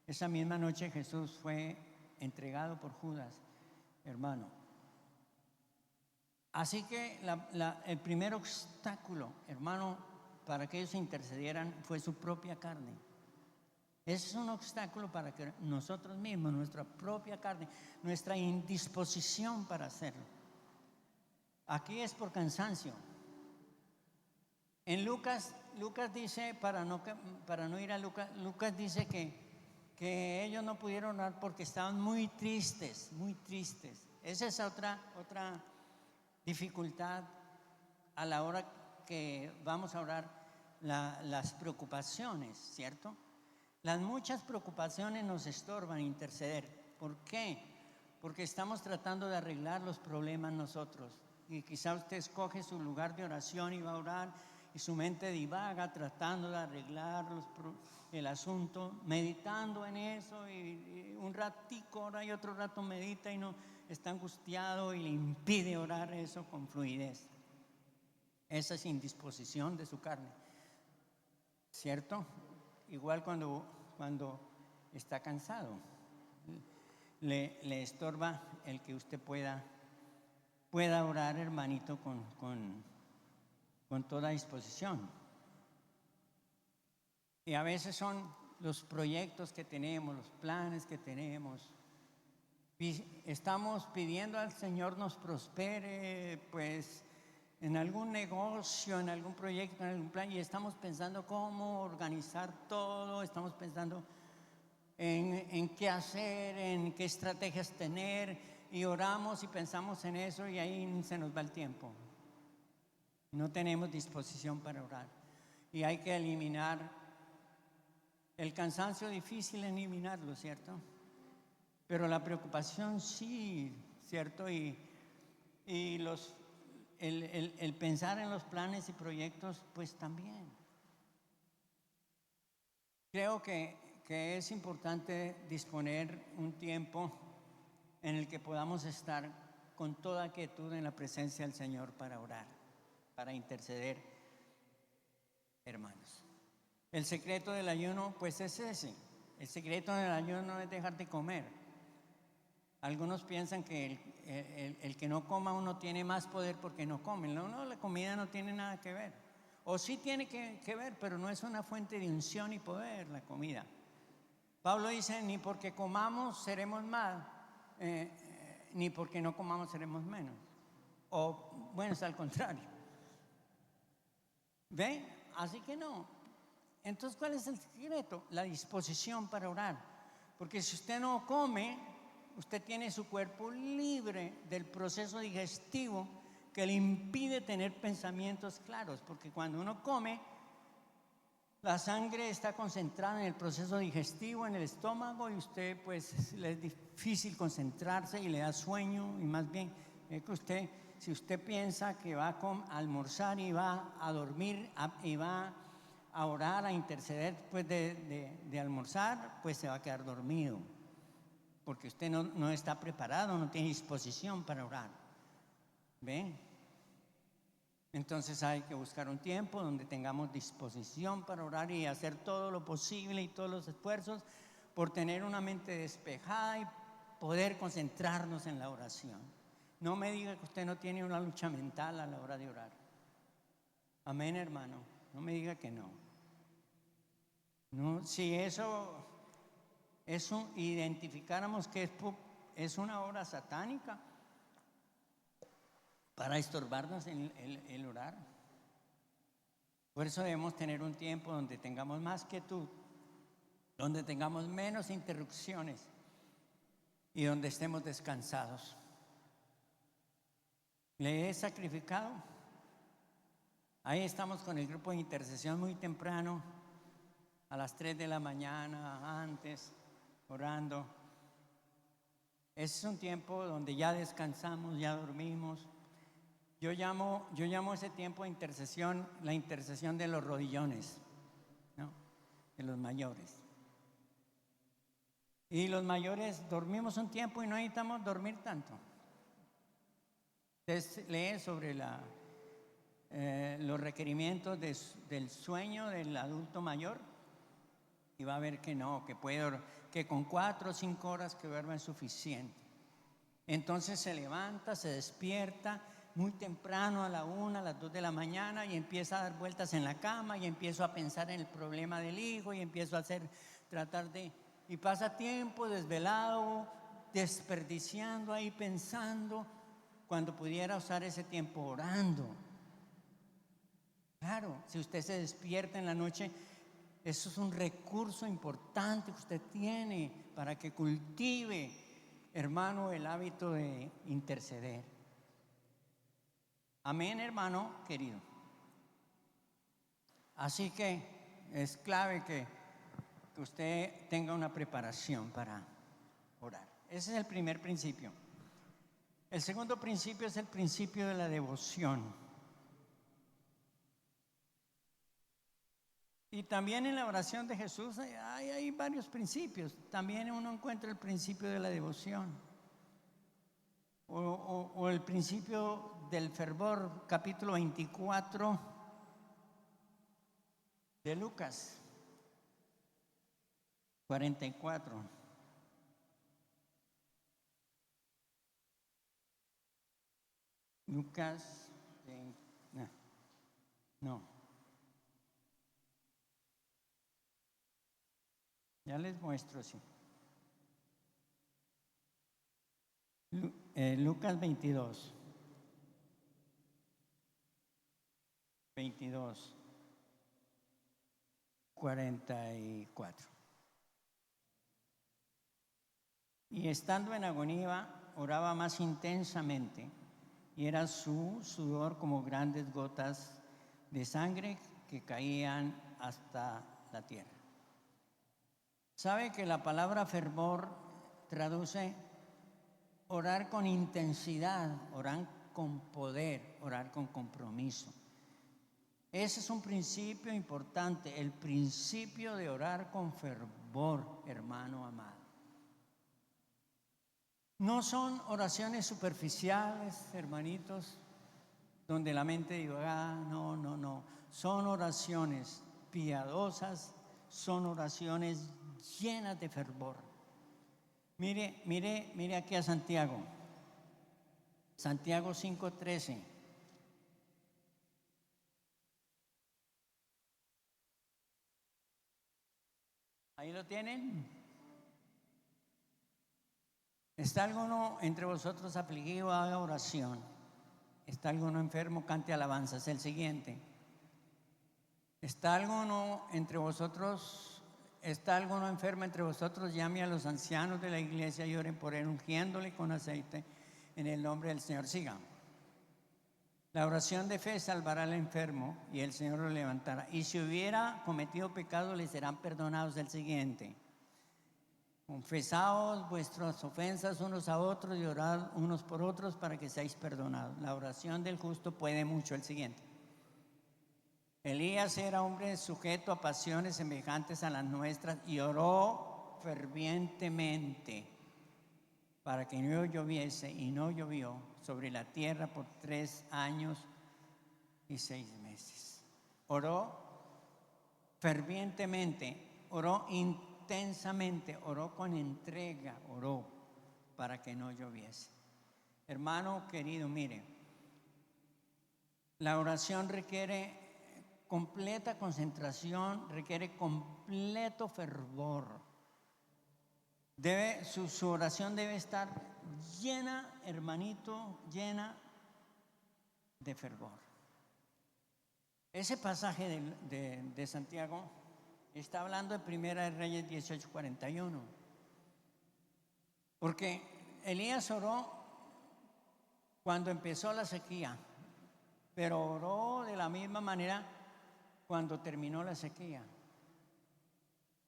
Esa misma noche Jesús fue entregado por Judas, hermano. Así que el primer obstáculo, hermano, para que ellos intercedieran fue su propia carne. Ese es un obstáculo para que nosotros mismos, nuestra propia carne, nuestra indisposición para hacerlo. Aquí es por cansancio. En Lucas dice, para no ir a Lucas dice que ellos no pudieron orar porque estaban muy tristes, muy tristes. Esa es otra dificultad a la hora que vamos a orar, las preocupaciones, ¿cierto? Las muchas preocupaciones nos estorban interceder. ¿Por qué? porque estamos tratando de arreglar los problemas nosotros. Y quizá usted escoge su lugar de oración y va a orar y su mente divaga tratando de arreglar el asunto, meditando en eso y un ratico ora y otro rato medita y no está angustiado y le impide orar eso con fluidez. Esa es indisposición de su carne, ¿cierto? Igual cuando está cansado, le estorba el que usted pueda orar, hermanito, con toda disposición. Y a veces son los proyectos que tenemos, los planes que tenemos. Estamos pidiendo al Señor nos prospere, pues, en algún negocio, en algún proyecto, en algún plan, y estamos pensando cómo organizar todo, estamos pensando en qué hacer, en qué estrategias tener, y oramos y pensamos en eso y ahí se nos va el tiempo. No tenemos disposición para orar. Y hay que eliminar el cansancio, difícil eliminarlo, ¿cierto? Pero la preocupación sí, ¿cierto? Y el pensar en los planes y proyectos, pues también. Creo que es importante disponer un tiempo en el que podamos estar con toda quietud en la presencia del Señor para orar, para interceder, hermanos. El secreto del ayuno, pues es ese. El secreto del ayuno es dejar de comer. Algunos piensan que el que no coma uno tiene más poder porque no come. No, la comida no tiene nada que ver. O sí tiene que ver, pero no es una fuente de unción y poder la comida. Pablo dice, ni porque comamos seremos más, ni porque no comamos seremos menos. O bueno, es al contrario. ¿Ven? Así que no. Entonces, ¿cuál es el secreto? La disposición para orar. Porque si usted no come, usted tiene su cuerpo libre del proceso digestivo que le impide tener pensamientos claros. Porque cuando uno come, la sangre está concentrada en el proceso digestivo, en el estómago, y usted pues le es difícil concentrarse y le da sueño. Y más bien, que si usted piensa que va a almorzar y va a dormir y va a orar, a interceder después de almorzar, pues se va a quedar dormido, porque usted no está preparado, no tiene disposición para orar. ¿Ven? Entonces hay que buscar un tiempo donde tengamos disposición para orar y hacer todo lo posible y todos los esfuerzos por tener una mente despejada y poder concentrarnos en la oración. No me diga que usted no tiene una lucha mental a la hora de orar. Amén, hermano. No me diga que no. No, si eso identificáramos que es una obra satánica para estorbarnos el orar. Por eso debemos tener un tiempo donde tengamos más quietud, donde tengamos menos interrupciones y donde estemos descansados. ¿Le he sacrificado? Ahí estamos con el grupo de intercesión muy temprano, a las 3 de la mañana, antes, orando. Ese es un tiempo donde ya descansamos, ya dormimos. Yo llamo ese tiempo de intercesión la intercesión de los rodillones, ¿no? De los mayores. Y los mayores dormimos un tiempo y no necesitamos dormir tanto. Ustedes leen sobre los requerimientos del sueño del adulto mayor y va a ver que no, que con 4 o 5 horas que duerma es suficiente. Entonces se levanta, se despierta muy temprano, a la 1, a las 2 de la mañana, y empieza a dar vueltas en la cama y empiezo a pensar en el problema del hijo y empiezo y pasa tiempo desvelado, desperdiciando ahí, pensando, cuando pudiera usar ese tiempo orando. Claro, si usted se despierta en la noche, eso es un recurso importante que usted tiene para que cultive, hermano, el hábito de interceder. Amén, hermano querido. Así que es clave que usted tenga una preparación para orar. Ese es el primer principio. El segundo principio es el principio de la devoción. Y también en la oración de Jesús hay varios principios. También uno encuentra el principio de la devoción. O el principio del fervor, capítulo 24 de Lucas 44. Lucas, no. Ya les muestro, sí. Lucas 22. 44. Y estando en agonía, oraba más intensamente, y era su sudor como grandes gotas de sangre que caían hasta la tierra. ¿Sabe que la palabra fervor traduce orar con intensidad, orar con poder, orar con compromiso? Ese es un principio importante, el principio de orar con fervor, hermano amado. No son oraciones superficiales, hermanitos, donde la mente diga, no. Son oraciones piadosas, son oraciones llenas de fervor. Mire aquí a Santiago. Santiago 5:13. ¿Ahí lo tienen? ¿Está alguno entre vosotros afligido? Haga oración. ¿Está alguno enfermo? Cante alabanzas. Es el siguiente. ¿Está alguno entre vosotros? ¿Está alguno enfermo entre vosotros? Llame a los ancianos de la iglesia y oren por él, ungiéndole con aceite en el nombre del Señor. Siga. La oración de fe salvará al enfermo y el Señor lo levantará. Y si hubiera cometido pecado, le serán perdonados. El siguiente. Confesaos vuestras ofensas unos a otros y orad unos por otros para que seáis perdonados. La oración del justo puede mucho. El siguiente. Elías era hombre sujeto a pasiones semejantes a las nuestras y oró fervientemente para que no lloviese, y no llovió sobre la tierra por 3 años y 6 meses. Oró fervientemente, oró intensamente, oró con entrega, oró para que no lloviese. Hermano querido, mire, la oración requiere completa concentración, requiere completo fervor. Su oración debe estar llena, hermanito, llena de fervor. Ese pasaje de Santiago está hablando de Primera de Reyes 18:41. Porque Elías oró cuando empezó la sequía, pero oró de la misma manera cuando terminó la sequía.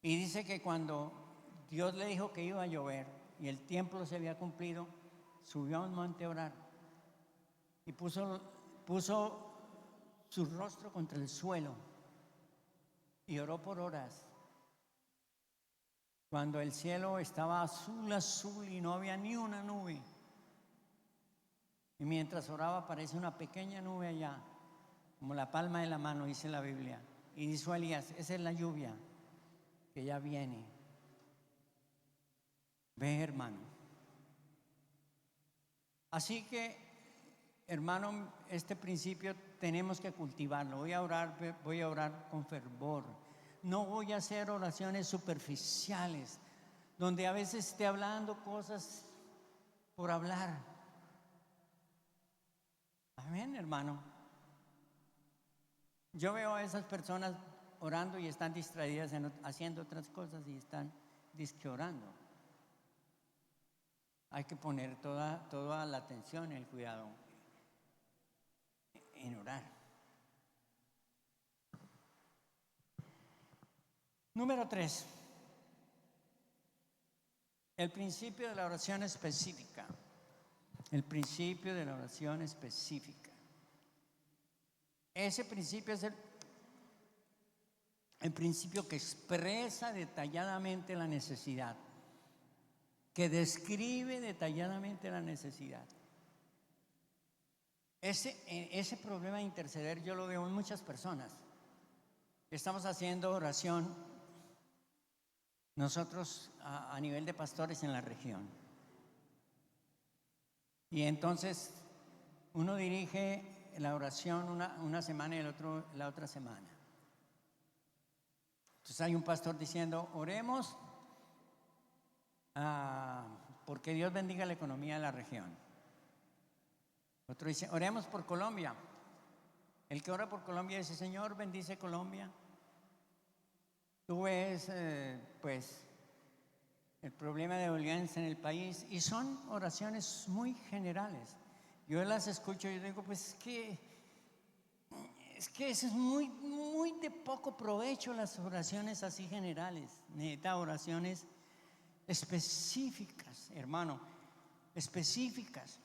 Y dice que cuando Dios le dijo que iba a llover y el tiempo se había cumplido, subió a un monte a orar y puso su rostro contra el suelo y oró por horas. Cuando el cielo estaba azul y no había ni una nube. Y mientras oraba aparece una pequeña nube allá, como la palma de la mano, dice la Biblia. Y dijo a Elías, esa es la lluvia que ya viene. Ve, hermano. Así que, hermano, este principio tenemos que cultivarlo. Voy a orar con fervor. No voy a hacer oraciones superficiales, donde a veces esté hablando cosas por hablar. Amén, hermano. Yo veo a esas personas orando y están distraídas haciendo otras cosas y están disque orando. Hay que poner toda la atención y el cuidado en orar. Número 3. El principio de la oración específica. El principio de la oración específica. Ese principio es el principio que expresa detalladamente la necesidad, que describe detalladamente la necesidad. Ese problema de interceder yo lo veo en muchas personas. Estamos haciendo oración nosotros a nivel de pastores en la región. Y entonces uno dirige la oración una semana y la otra semana. Entonces hay un pastor diciendo, oremos porque Dios bendiga la economía de la región. Otro dice, oremos por Colombia. El que ora por Colombia dice, Señor, bendice Colombia. Tú ves, pues, el problema de violencia en el país, y son oraciones muy generales. Yo las escucho y digo, pues es que eso es muy, muy de poco provecho, las oraciones así generales. Necesita oraciones específicas, hermano, específicas.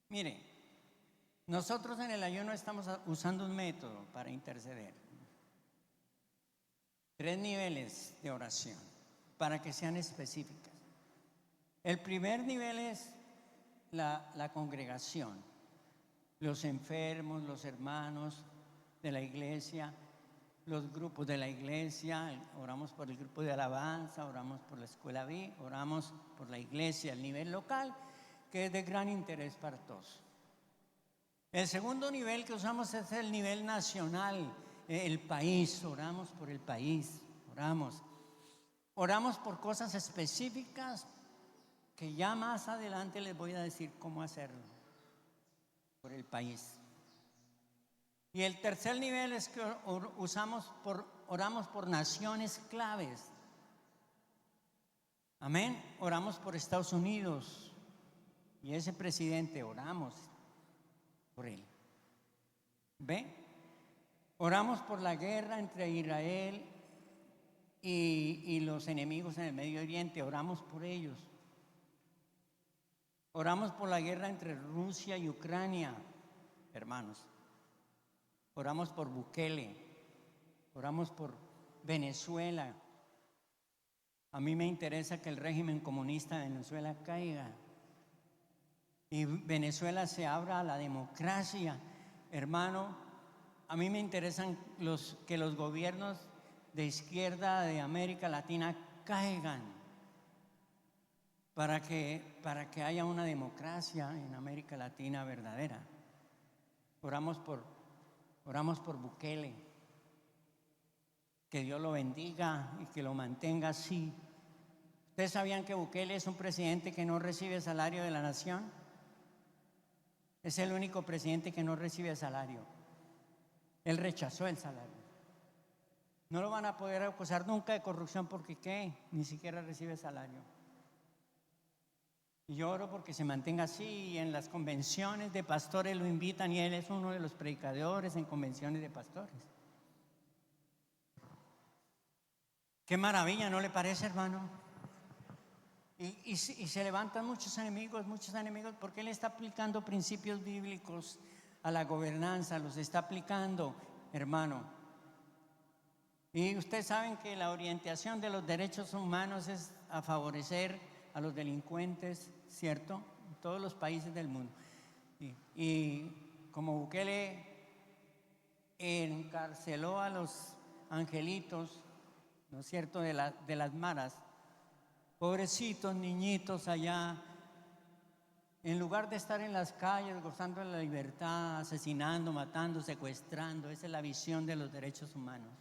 Mire, nosotros en el ayuno estamos usando un método para interceder. 3 niveles de oración para que sean específicas. El primer nivel es la congregación, los enfermos, los hermanos de la iglesia, los grupos de la iglesia. Oramos por el grupo de alabanza, oramos por la escuela B, oramos por la iglesia, el nivel local, que es de gran interés para todos. El segundo nivel que usamos es el nivel nacional, el país. Oramos por el país, oramos por cosas específicas que ya más adelante les voy a decir cómo hacerlo por el país. Y el tercer nivel es que oramos por naciones claves. Amén. Oramos por Estados Unidos y ese presidente, oramos por él. ¿Ve? Oramos por la guerra entre Israel y los enemigos en el Medio Oriente, oramos por ellos. Oramos por la guerra entre Rusia y Ucrania, hermanos. Oramos por Bukele, oramos por Venezuela. A mí me interesa que el régimen comunista de Venezuela caiga y Venezuela se abra a la democracia. Hermano, a mí me interesan que los gobiernos de izquierda de América Latina caigan para que haya una democracia en América Latina verdadera. Oramos por Bukele, que Dios lo bendiga y que lo mantenga así. ¿Ustedes sabían que Bukele es un presidente que no recibe salario de la nación? Es el único presidente que no recibe salario. Él rechazó el salario. No lo van a poder acusar nunca de corrupción porque ¿qué? Ni siquiera recibe salario. Y yo oro porque se mantenga así, y en las convenciones de pastores lo invitan y él es uno de los predicadores en convenciones de pastores. Qué maravilla, ¿no le parece, hermano? Y se levantan muchos enemigos, porque él está aplicando principios bíblicos a la gobernanza, los está aplicando, hermano. Y ustedes saben que la orientación de los derechos humanos es a favorecer a los delincuentes, ¿cierto? En todos los países del mundo. Y como Bukele encarceló a los angelitos, ¿no es cierto?, de las maras, pobrecitos niñitos allá, en lugar de estar en las calles gozando de la libertad, asesinando, matando, secuestrando. Esa es la visión de los derechos humanos,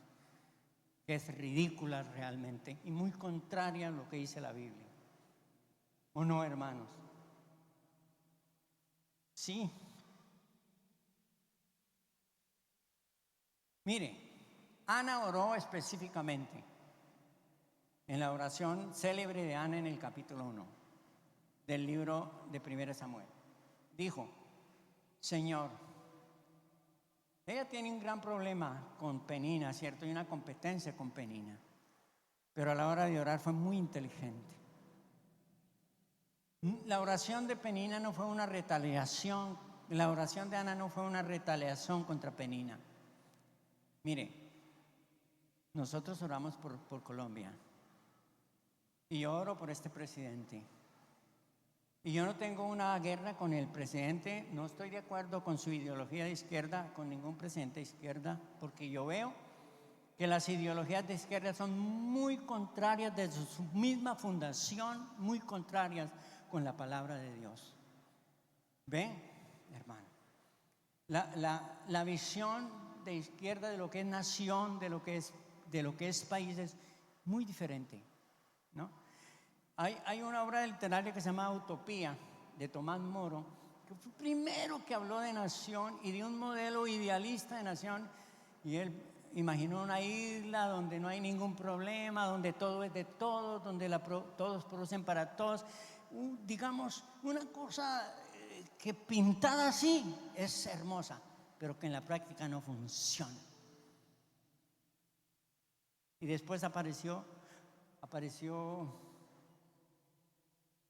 que es ridícula realmente y muy contraria a lo que dice la Biblia. ¿O no, hermanos? Sí. Mire, Ana oró específicamente en la oración célebre de Ana en el capítulo 1 del libro de 1 Samuel. Dijo, Señor, ella tiene un gran problema con Penina, ¿cierto? Y una competencia con Penina. Pero a la hora de orar fue muy inteligente. La oración de Penina no fue una retaliación, la oración de Ana no fue una retaliación contra Penina. Mire, nosotros oramos por Colombia y yo oro por este presidente. Y yo no tengo una guerra con el presidente, no estoy de acuerdo con su ideología de izquierda, con ningún presidente de izquierda, porque yo veo que las ideologías de izquierda son muy contrarias desde su misma fundación, muy contrarias con la palabra de Dios. ¿Ven, hermano? La visión de izquierda de lo que es nación, de lo que es país, es muy diferente, ¿no? Hay una obra literaria que se llama Utopía, de Tomás Moro, que fue el primero que habló de nación y de un modelo idealista de nación, y él imaginó una isla donde no hay ningún problema, donde todo es de todos, donde todos producen para todos. Digamos, una cosa que pintada así es hermosa, pero que en la práctica no funciona. Y después apareció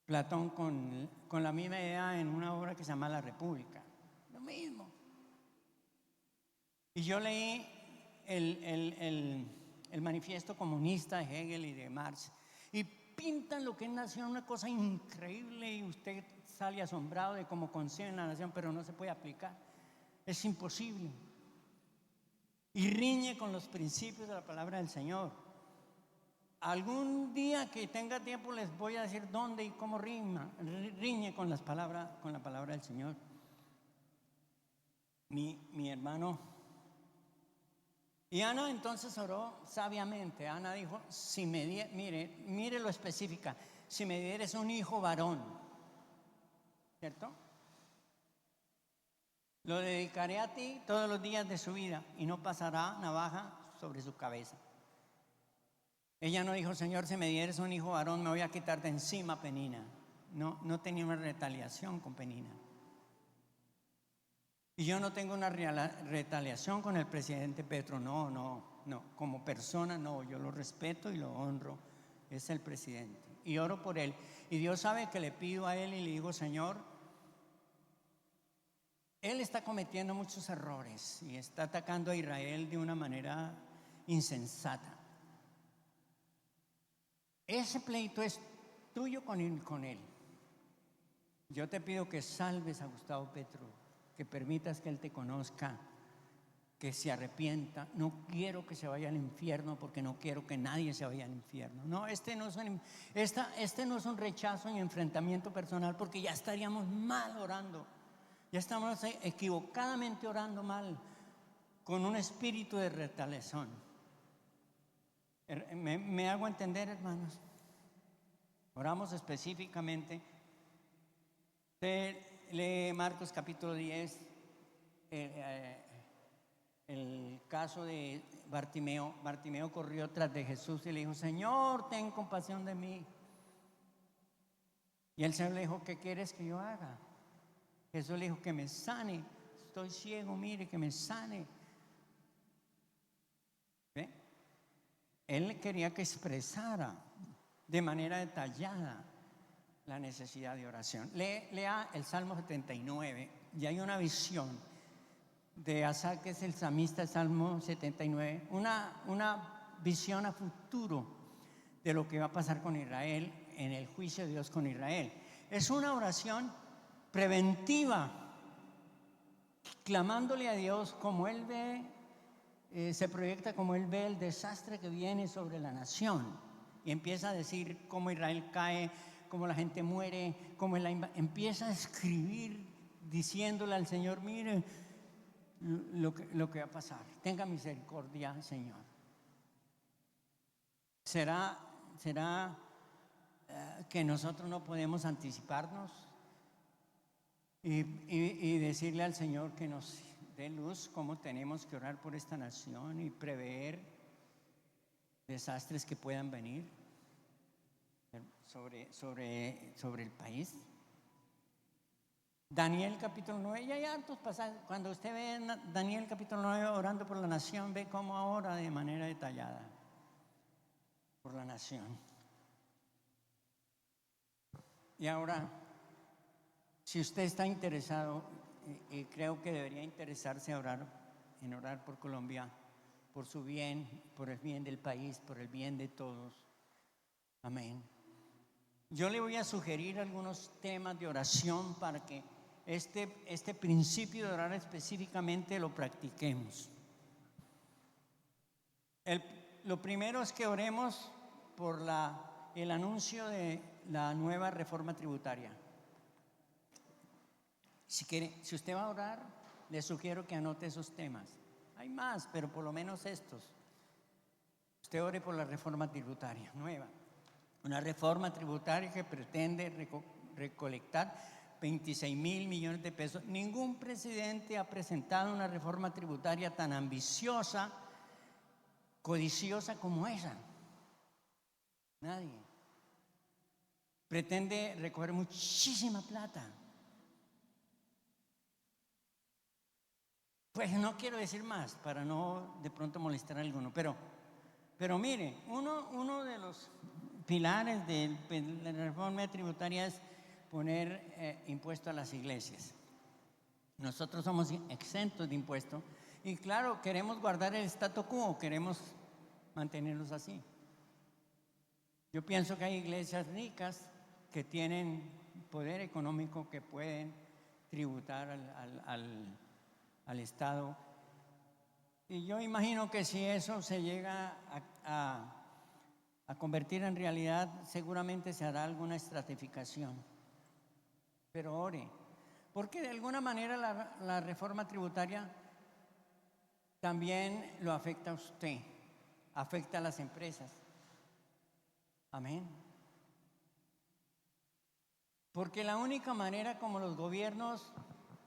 Platón con la misma idea en una obra que se llama La República. Lo mismo. Y yo leí el manifiesto comunista de Hegel y de Marx, y pintan lo que es nación, una cosa increíble, y usted sale asombrado de cómo conciben la nación, pero no se puede aplicar. Es imposible. Y riñe con los principios de la palabra del Señor. Algún día que tenga tiempo les voy a decir dónde y cómo riñe con la palabra del Señor. Mi hermano. Y Ana entonces oró sabiamente. Ana dijo, mire lo específica, si me dieres un hijo varón, ¿cierto? Lo dedicaré a ti todos los días de su vida y no pasará navaja sobre su cabeza. Ella no dijo, Señor, si me dieres un hijo varón, me voy a quitar de encima a Penina. No tenía una retaliación con Penina. Y yo no tengo una retaliación con el presidente Petro. No. Como persona, no. Yo lo respeto y lo honro. Es el presidente. Y oro por él. Y Dios sabe que le pido a él y le digo, Señor, él está cometiendo muchos errores y está atacando a Israel de una manera insensata. Ese pleito es tuyo con él. Yo te pido que salves a Gustavo Petro, que permitas que él te conozca, que se arrepienta. No quiero que se vaya al infierno, porque no quiero que nadie se vaya al infierno. No, este no es un rechazo ni enfrentamiento personal, porque ya estaríamos mal orando. Ya estamos equivocadamente orando mal, con un espíritu de retaliación. ¿Me hago entender, hermanos? Oramos específicamente. Usted lee Marcos capítulo 10, el caso de Bartimeo. Bartimeo corrió tras de Jesús y le dijo, Señor, ten compasión de mí. Y el Señor le dijo, ¿qué quieres que yo haga? Jesús le dijo, que me sane. Estoy ciego, mire, que me sane. ¿Ve? Él quería que expresara de manera detallada la necesidad de oración. Lea el Salmo 79 y hay una visión de Asaf, que es el salmista del Salmo 79, una visión a futuro de lo que va a pasar con Israel en el juicio de Dios con Israel. Es una oración preventiva, clamándole a Dios como Él ve, se proyecta como Él ve el desastre que viene sobre la nación, y empieza a decir cómo Israel cae, cómo la gente muere, cómo empieza a escribir diciéndole al Señor, mire lo que va a pasar, tenga misericordia, Señor. ¿Será que nosotros no podemos anticiparnos y decirle al Señor que nos dé luz cómo tenemos que orar por esta nación y prever desastres que puedan venir sobre el país? Daniel capítulo 9, y hay hartos pasajes. Cuando usted ve Daniel capítulo 9 orando por la nación, ve cómo ora de manera detallada por la nación. Y ahora Si usted está interesado, y creo que debería interesarse en orar por Colombia, por su bien, por el bien del país, por el bien de todos. Amén. Yo le voy a sugerir algunos temas de oración para que este principio de orar específicamente lo practiquemos. Lo primero es que oremos por el anuncio de la nueva reforma tributaria. Si usted va a orar, le sugiero que anote esos temas. Hay más, pero por lo menos estos. Usted ore por la reforma tributaria nueva. Una reforma tributaria que pretende recolectar 26.000 millones de pesos. Ningún presidente ha presentado una reforma tributaria tan ambiciosa, codiciosa como esa. Nadie. Pretende recoger muchísima plata. Pues no quiero decir más para no de pronto molestar a alguno, pero mire, uno de los pilares de la reforma tributaria es poner impuesto a las iglesias. Nosotros somos exentos de impuestos y claro, queremos guardar el statu quo, queremos mantenerlos así. Yo pienso que hay iglesias ricas que tienen poder económico que pueden tributar al Estado. Y yo imagino que si eso se llega a convertir en realidad, seguramente se hará alguna estratificación. Pero ore, porque de alguna manera la reforma tributaria también lo afecta a usted, afecta a las empresas. Amén. Porque la única manera como los gobiernos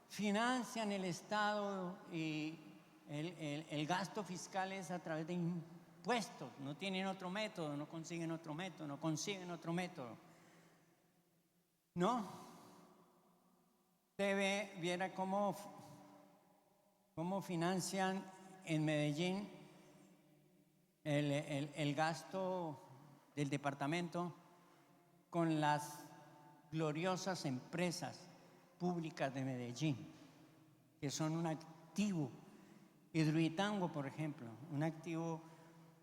financian el Estado y el gasto fiscal es a través de impuestos. No tienen otro método, no consiguen otro método, no consiguen otro método. ¿No? Usted viera cómo financian en Medellín el gasto del departamento con las gloriosas empresas públicas de Medellín, que son un activo. Hidroituango, por ejemplo, un activo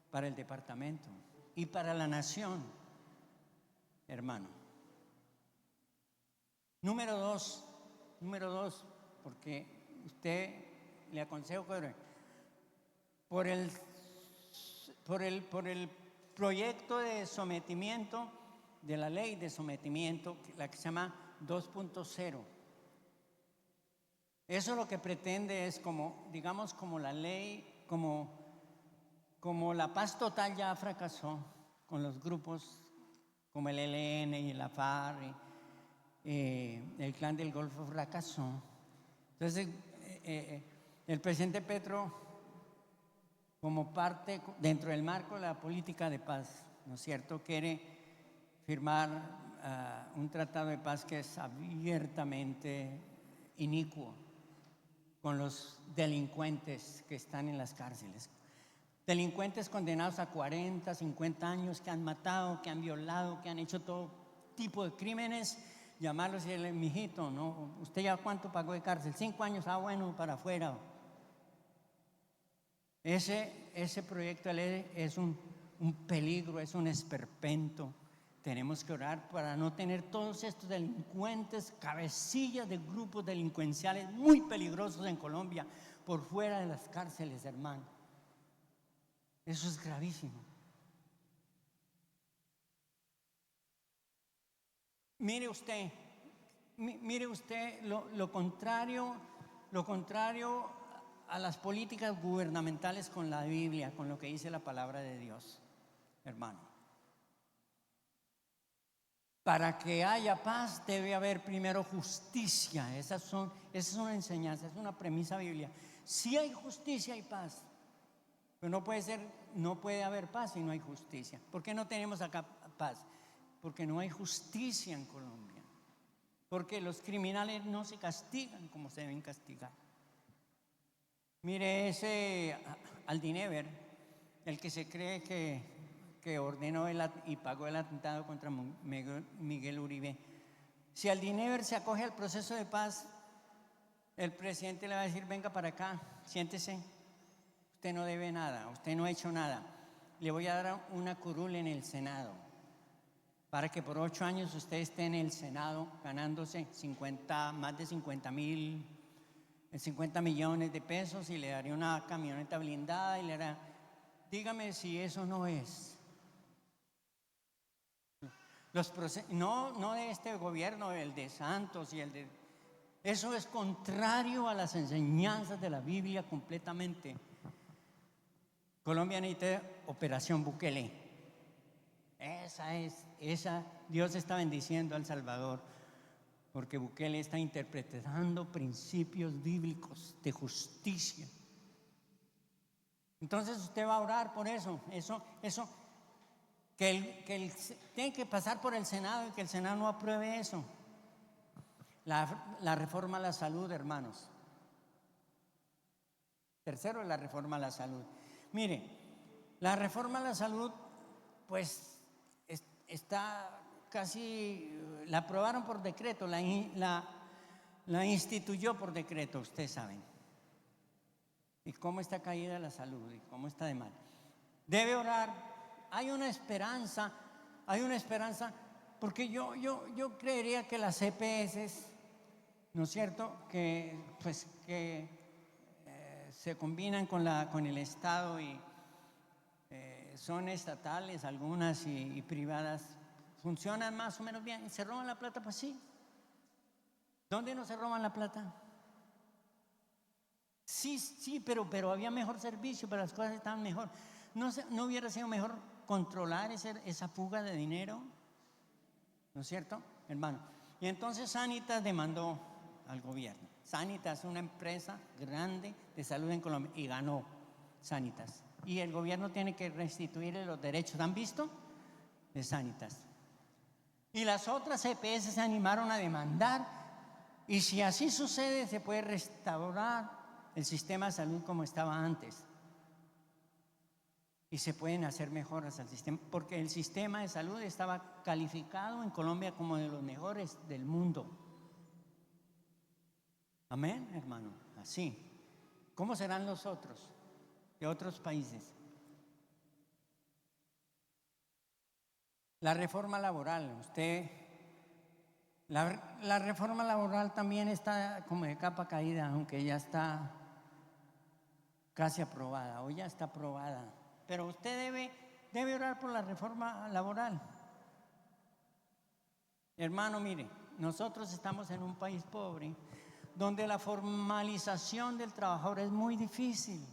para el departamento y para la nación, hermano. Número dos, porque usted le aconsejo que por el proyecto de sometimiento de la ley de sometimiento, la que se llama 2.0. Eso lo que pretende es como la ley, como la paz total ya fracasó con los grupos como el ELN y la FARC, el Clan del Golfo fracasó. Entonces, el presidente Petro, como parte dentro del marco de la política de paz, ¿no es cierto?, quiere firmar un tratado de paz que es abiertamente inicuo con los delincuentes que están en las cárceles. Delincuentes condenados a 40, 50 años, que han matado, que han violado, que han hecho todo tipo de crímenes, llamarlos y decirles: mijito, ¿no? ¿Usted ya cuánto pagó de cárcel? 5 años, bueno, para afuera. Ese proyecto de ley es un peligro, es un esperpento. Tenemos que orar para no tener todos estos delincuentes, cabecillas de grupos delincuenciales muy peligrosos en Colombia, por fuera de las cárceles, hermano. Eso es gravísimo. Mire usted lo contrario a las políticas gubernamentales con la Biblia, con lo que dice la palabra de Dios, hermano. Para que haya paz debe haber primero justicia. Esa es una enseñanza, es una premisa bíblica. Si hay justicia, hay paz. Pero no puede haber paz si no hay justicia. ¿Por qué no tenemos acá paz? Porque no hay justicia en Colombia. Porque los criminales no se castigan como se deben castigar. Mire ese Aldinever, el que se cree que ordenó y pagó el atentado contra Miguel Uribe. Si Aldínever se acoge al proceso de paz, el presidente le va a decir, venga para acá, siéntese, usted no debe nada, usted no ha hecho nada. Le voy a dar una curul en el Senado, para que por 8 años usted esté en el Senado ganándose más de 50 millones de pesos, y le daré una camioneta blindada y le hará. Dígame si eso no es. No de este gobierno, el de Santos y el de... Eso es contrario a las enseñanzas de la Biblia completamente. Colombia necesita Operación Bukele. Dios está bendiciendo a El Salvador, porque Bukele está interpretando principios bíblicos de justicia. Entonces usted va a orar por eso, tiene que pasar por el Senado y que el Senado no apruebe eso. La reforma a la salud, hermanos. Tercero, la reforma a la salud. Mire, la reforma a la salud, pues está casi, la aprobaron por decreto, la instituyó por decreto, ustedes saben. Y cómo está caída la salud y cómo está de mal. Debe orar. Hay una esperanza, porque yo creería que las EPS, ¿no es cierto?, que se combinan con el Estado y son estatales algunas y privadas, funcionan más o menos bien. ¿Se roban la plata? Pues sí. ¿Dónde no se roban la plata? Sí, pero había mejor servicio, pero las cosas estaban mejor. ¿No hubiera sido mejor controlar esa fuga de dinero? ¿No es cierto, hermano? Y entonces Sanitas demandó al gobierno. Sanitas es una empresa grande de salud en Colombia y ganó Sanitas. Y el gobierno tiene que restituirle los derechos, ¿han visto?, de Sanitas. Y las otras EPS se animaron a demandar, y si así sucede, se puede restaurar el sistema de salud como estaba antes. Y se pueden hacer mejoras al sistema, porque el sistema de salud estaba calificado en Colombia como de los mejores del mundo. Amén, hermano. Así. ¿Cómo serán los otros, de otros países? La reforma laboral, la reforma laboral también está como de capa caída, aunque ya está casi aprobada, o ya está aprobada. Pero usted debe orar por la reforma laboral. Hermano, mire, nosotros estamos en un país pobre, donde la formalización del trabajador es muy difícil.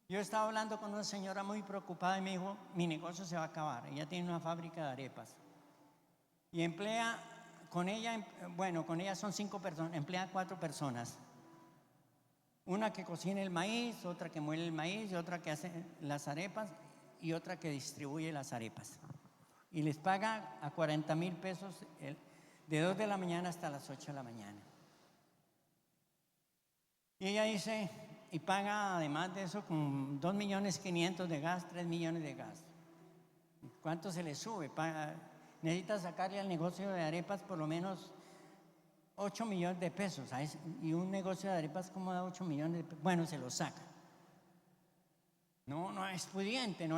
Yo estaba hablando con una señora muy preocupada y me dijo, mi negocio se va a acabar. Ella tiene una fábrica de arepas y emplea, con ella son 5 personas, emplea 4 personas. Una que cocina el maíz, otra que muele el maíz, y otra que hace las arepas, y otra que distribuye las arepas. Y les paga a 40,000 pesos de 2 de la mañana hasta las 8 de la mañana. Y ella dice, y paga además de eso con 2,500,000 de gas, 3 millones de gas. ¿Cuánto se le sube? Necesita sacarle al negocio de arepas por lo menos 8 millones de pesos. Y un negocio de arepas, ¿cómo da 8 millones de pesos? Bueno, se lo saca. No es pudiente,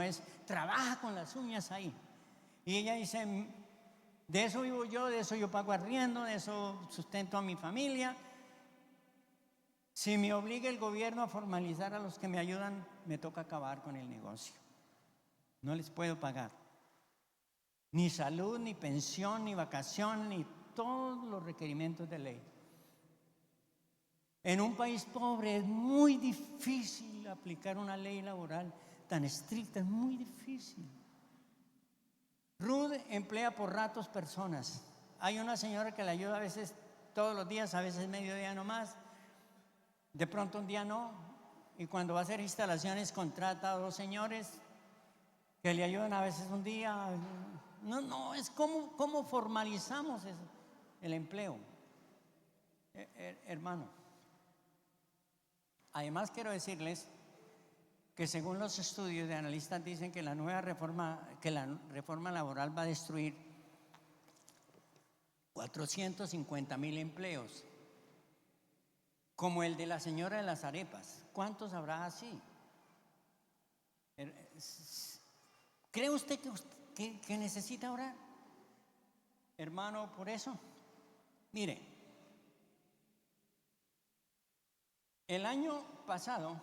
trabaja con las uñas ahí. Y ella dice, de eso vivo yo, de eso yo pago arriendo, de eso sustento a mi familia. Si me obliga el gobierno a formalizar a los que me ayudan, me toca acabar con el negocio. No les puedo pagar ni salud, ni pensión, ni vacación, ni todos los requerimientos de ley. En un país pobre es muy difícil aplicar una ley laboral tan estricta, es muy difícil. Ruth emplea por ratos personas. Hay una señora que le ayuda a veces todos los días, a veces mediodía nomás. De pronto un día no, y cuando va a hacer instalaciones contrata a 2 señores que le ayudan a veces un día. No, es como formalizamos el empleo, hermano. Además quiero decirles que según los estudios de analistas dicen que la reforma laboral va a destruir 450,000 empleos, como el de la señora de las arepas. ¿Cuántos habrá así? ¿Cree usted que necesita orar, hermano, por eso? Mire, el año pasado,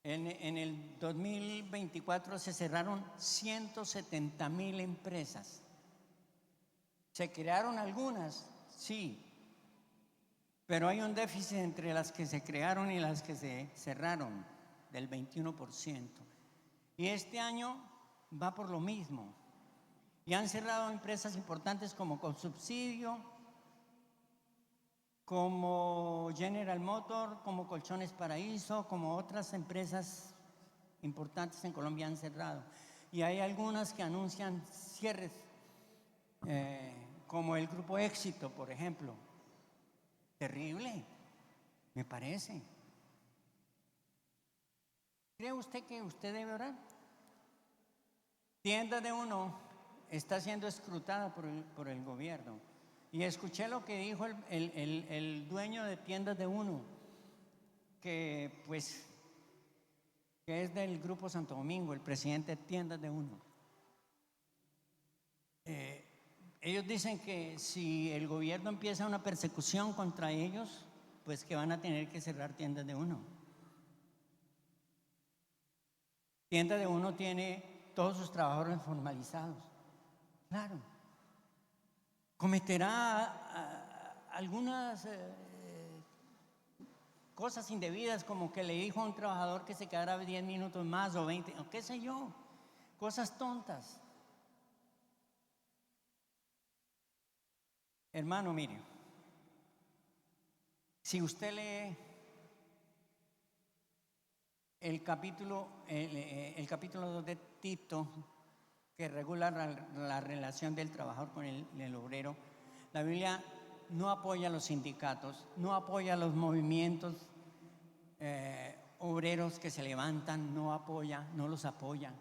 en el 2024, se cerraron 170,000 empresas. ¿Se crearon algunas? Sí, pero hay un déficit entre las que se crearon y las que se cerraron del 21%. Y este año va por lo mismo. Y han cerrado empresas importantes como Colsubsidio, como General Motor, como Colchones Paraíso, como otras empresas importantes en Colombia han cerrado. Y hay algunas que anuncian cierres, como el Grupo Éxito, por ejemplo. Terrible, me parece. ¿Cree usted que usted debe orar? Tienda de Uno está siendo escrutada por el gobierno. Y escuché lo que dijo el dueño de Tiendas de Uno, que es del Grupo Santo Domingo, el presidente de Tiendas de Uno. Ellos dicen que si el gobierno empieza una persecución contra ellos, pues que van a tener que cerrar Tiendas de Uno. Tienda de Uno tiene todos sus trabajadores formalizados. Claro. Cometerá algunas cosas indebidas, como que le dijo a un trabajador que se quedara 10 minutos más o 20, o qué sé yo, cosas tontas. Hermano, mire, si usted lee el capítulo 2 de Tito, que regula la relación del trabajador con el obrero, la Biblia no apoya a los sindicatos, no apoya a los movimientos obreros que se levantan, no los apoya.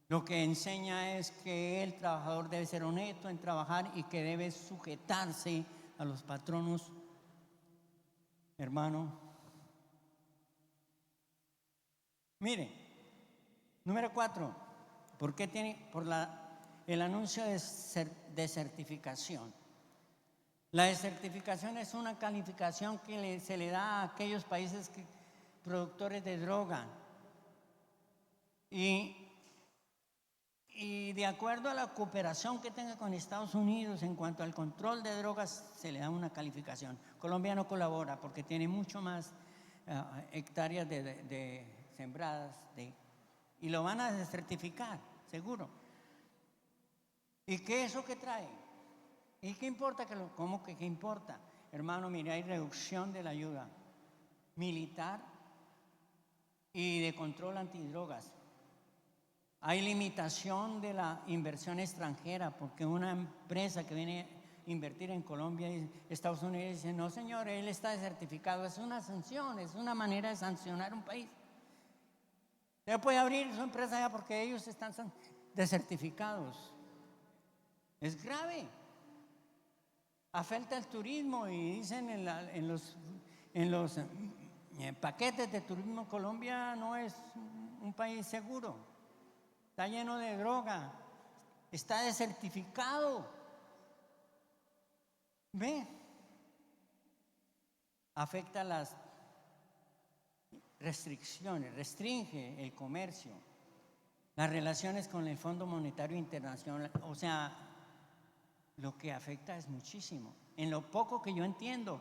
Lo que enseña es que el trabajador debe ser honesto en trabajar y que debe sujetarse a los patronos. Hermano, mire, número 4, ¿por qué por el anuncio de certificación? La desertificación es una calificación que se le da a aquellos países productores de droga. Y de acuerdo a la cooperación que tenga con Estados Unidos en cuanto al control de drogas, se le da una calificación. Colombia no colabora porque tiene mucho más hectáreas de sembradas y lo van a desertificar, seguro. ¿Y qué es eso que trae? ¿Y qué importa? ¿Cómo que qué importa? Hermano, mire, hay reducción de la ayuda militar y de control antidrogas. Hay limitación de la inversión extranjera, porque una empresa que viene a invertir en Colombia y Estados Unidos dice, no señor, él está desertificado. Es una sanción, es una manera de sancionar un país. Usted puede abrir su empresa allá porque ellos están desertificados. Es grave. Afecta el turismo y dicen en los paquetes de turismo, Colombia no es un país seguro. Está lleno de droga, está desertificado. ¿Ve? Afecta las restricciones, restringe el comercio, las relaciones con el Fondo Monetario Internacional. O sea, lo que afecta es muchísimo. En lo poco que yo entiendo,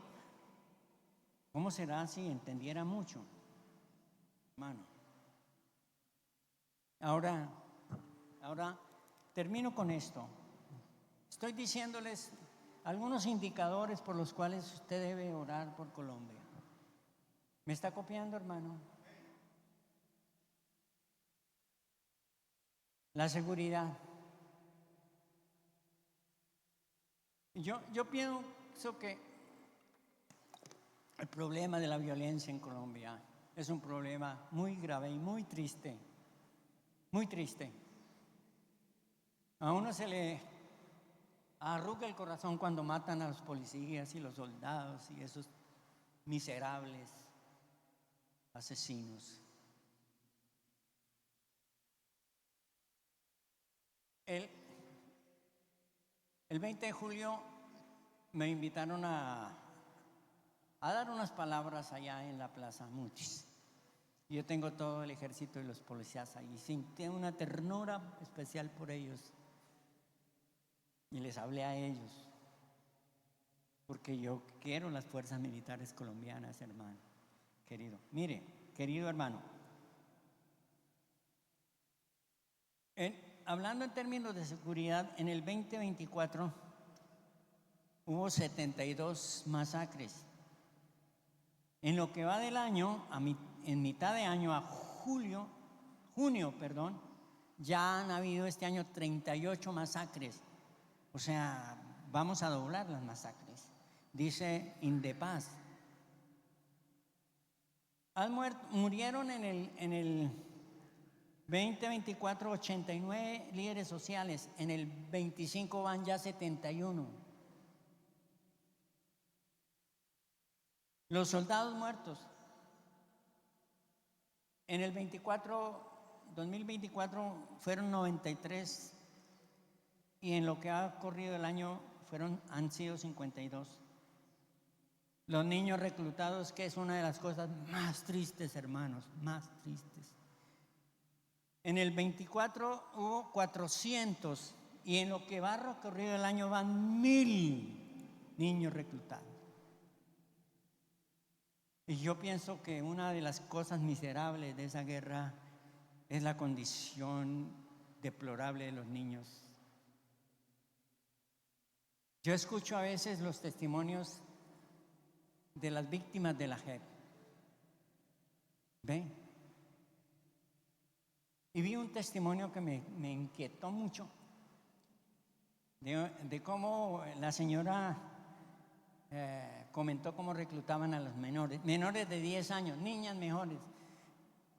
¿cómo será si entendiera mucho? Hermano. Ahora termino con esto. Estoy diciéndoles algunos indicadores por los cuales usted debe orar por Colombia. ¿Me está copiando, hermano? La seguridad. Yo pienso que el problema de la violencia en Colombia es un problema muy grave y muy triste. Muy triste. A uno se le arruga el corazón cuando matan a los policías y los soldados y esos miserables asesinos. El 20 de julio me invitaron a dar unas palabras allá en la Plaza Mutis. Yo tengo todo el ejército y los policías ahí. Sentí una ternura especial por ellos. Y les hablé a ellos. Porque yo quiero las fuerzas militares colombianas, hermano. Querido. Mire, querido hermano. Hablando en términos de seguridad, en el 2024 hubo 72 masacres. En lo que va del año, en mitad de año, a junio, ya han habido este año 38 masacres. O sea, vamos a doblar las masacres. Dice Indepaz. Murieron en el 2024 89 líderes sociales. En el 25 van ya 71. Los soldados muertos. En el 2024 fueron 93 y en lo que ha corrido el año han sido 52. Los niños reclutados, que es una de las cosas más tristes, hermanos, más tristes. En el 24 hubo 400 y en lo que va corrido el año van 1000 niños reclutados. Y yo pienso que una de las cosas miserables de esa guerra es la condición deplorable de los niños. Yo escucho a veces los testimonios de las víctimas de la JEP. ¿Ven? Y vi un testimonio que me inquietó mucho de cómo la señora comentó cómo reclutaban a los menores de 10 años, niñas mejores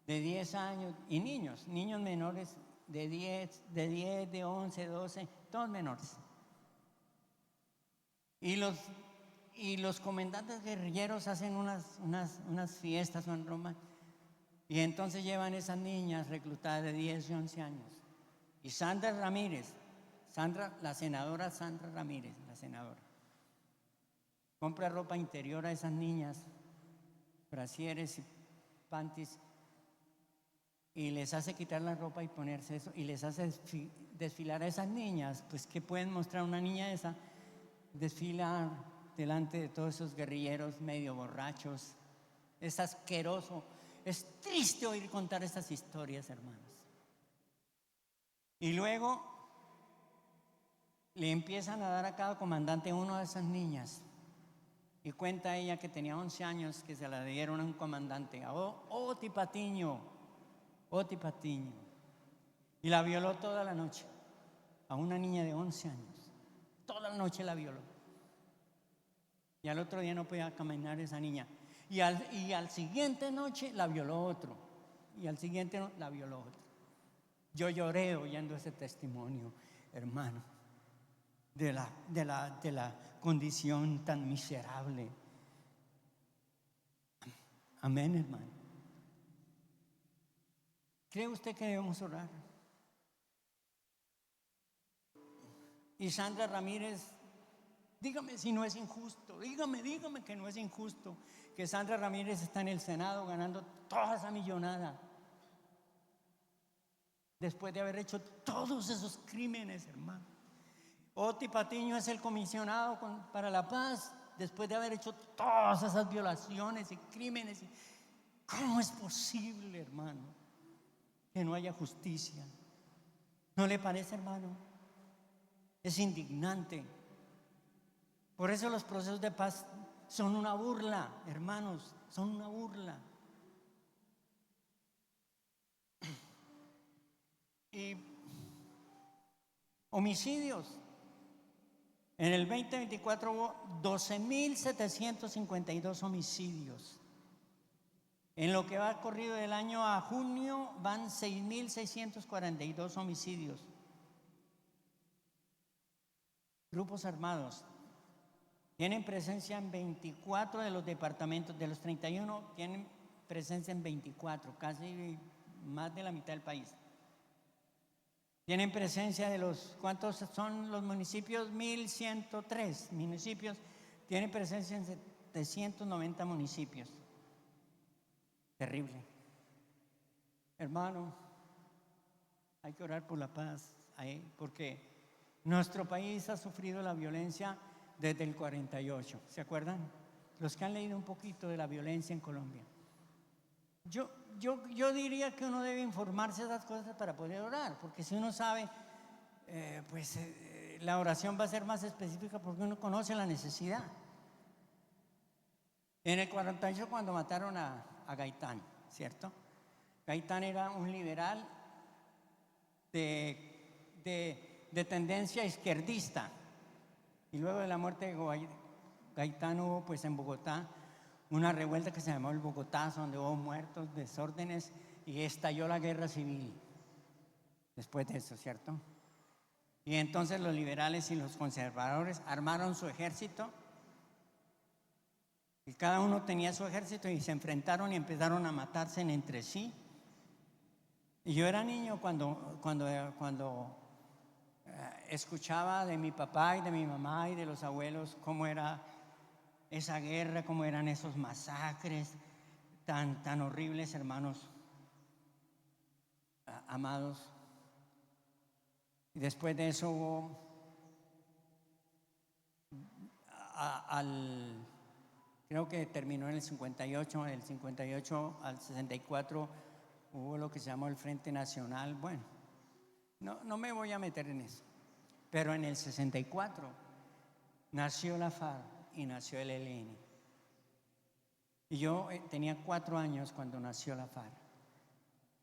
de 10 años y niños menores de 10, de 11, 12, todos menores. Y los comandantes guerrilleros hacen unas fiestas en Roma y entonces llevan esas niñas reclutadas de 10 y 11 años. Y la senadora Sandra Ramírez, compra ropa interior a esas niñas, brasieres y panties, y les hace quitar la ropa y ponerse eso, y les hace desfilar a esas niñas. Pues ¿qué pueden mostrar una niña esa? Desfilar delante de todos esos guerrilleros medio borrachos. Es asqueroso, es triste oír contar estas historias, hermanos. Y luego le empiezan a dar a cada comandante una de esas niñas. Y cuenta ella que tenía 11 años que se la dieron a un comandante, a Oti Patiño. Y la violó toda la noche, a una niña de 11 años. Toda la noche la violó. Y al otro día no podía caminar esa niña. Y al siguiente noche la violó otro. Y al siguiente la violó otro. Yo lloré oyendo ese testimonio, hermano, de la condición tan miserable. Amén, hermano. ¿Cree usted que debemos orar? Y Sandra Ramírez, dígame si no es injusto, dígame que no es injusto que Sandra Ramírez está en el Senado ganando toda esa millonada después de haber hecho todos esos crímenes, hermano. Oti Patiño es el comisionado para la paz después de haber hecho todas esas violaciones y crímenes. ¿Cómo es posible, hermano, que no haya justicia? ¿No le parece, hermano? Es indignante. Por eso los procesos de paz son una burla, hermanos, son una burla. Y homicidios. En el 2024 hubo 12.752 homicidios. En lo que va corrido del año a junio van 6.642 homicidios. grupos armados. Tienen presencia en 24 de los departamentos, de los 31, tienen presencia en 24, casi más de la mitad del país. Tienen presencia de los, ¿cuántos son los municipios? 1103 municipios. Tienen presencia en 790 municipios. Terrible. Hermano, hay que orar por la paz ahí, porque nuestro país ha sufrido la violencia desde el 48. ¿Se acuerdan? Los que han leído un poquito de la violencia en Colombia. Yo diría que uno debe informarse de esas cosas para poder orar, porque si uno sabe, la oración va a ser más específica porque uno conoce la necesidad. En el 48 cuando mataron a Gaitán, ¿cierto? Gaitán era un liberal de tendencia izquierdista. Y luego de la muerte de Gaitán hubo pues en Bogotá una revuelta que se llamó el Bogotazo, donde hubo muertos, desórdenes y estalló la guerra civil después de eso, ¿cierto? Y entonces los liberales y los conservadores armaron su ejército y cada uno tenía su ejército y se enfrentaron y empezaron a matarse entre sí. Y yo era niño cuando escuchaba de mi papá y de mi mamá y de los abuelos cómo era esa guerra, cómo eran esos masacres tan horribles, hermanos amados. Y después de eso hubo creo que terminó en el 58, del 58 al 64 hubo lo que se llamó el Frente Nacional. Bueno, no me voy a meter en eso, pero en el 64 nació la FARC y nació el ELN. Y yo tenía 4 años cuando nació la FARC.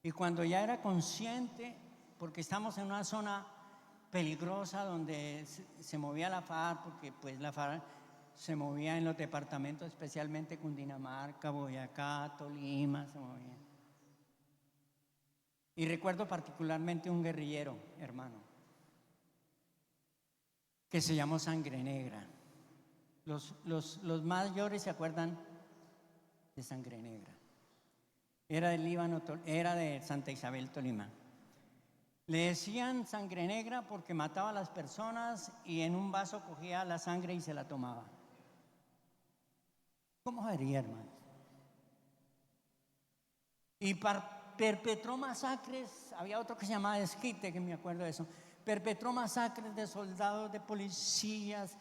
Y cuando ya era consciente, porque estamos en una zona peligrosa donde se movía la FARC, porque pues la FARC se movía en los departamentos, especialmente Cundinamarca, Boyacá, Tolima, se movía. Y recuerdo particularmente un guerrillero, hermano, que se llamó Sangre Negra. Los mayores se acuerdan de Sangre Negra. Era del Líbano, era de Santa Isabel, Tolima. Le decían Sangre Negra porque mataba a las personas y en un vaso cogía la sangre y se la tomaba. ¿Cómo sería, hermanos? Y perpetró masacres. Había otro que se llamaba Esquite, que me acuerdo de eso. Perpetró masacres de soldados, de policías,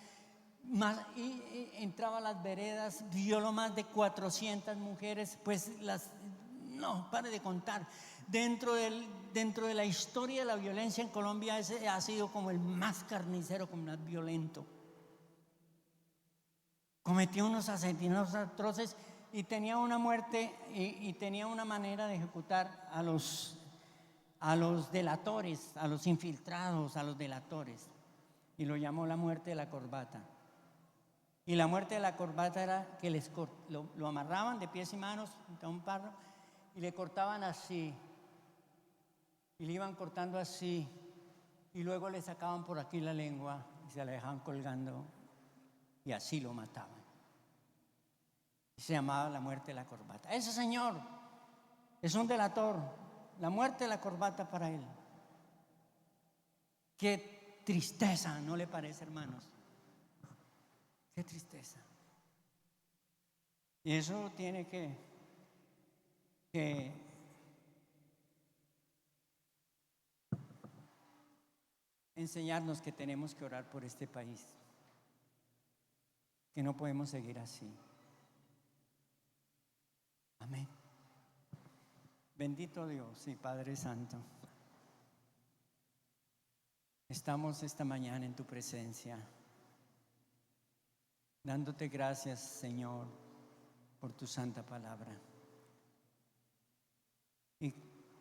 y entraba a las veredas, violó más de 400 mujeres, pues no, pare de contar. Dentro de la historia de la violencia en Colombia, ese ha sido como el más carnicero, como el más violento. Cometió unos asesinatos atroces y tenía una muerte y tenía una manera de ejecutar a los delatores, a los infiltrados, a los delatores. Y lo llamó la muerte de la corbata. Y la muerte de la corbata era que lo amarraban de pies y manos a un parro y le cortaban así. Y le iban cortando así. Y luego le sacaban por aquí la lengua y se la dejaban colgando. Y así lo mataban. Y se llamaba la muerte de la corbata. Ese señor es un delator. La muerte de la corbata para él. Qué tristeza, ¿no le parece, hermanos? Qué tristeza. Y eso tiene que enseñarnos que tenemos que orar por este país, que no podemos seguir así. Amén. Bendito Dios y Padre Santo, estamos esta mañana en tu presencia, dándote gracias, Señor, por tu santa palabra.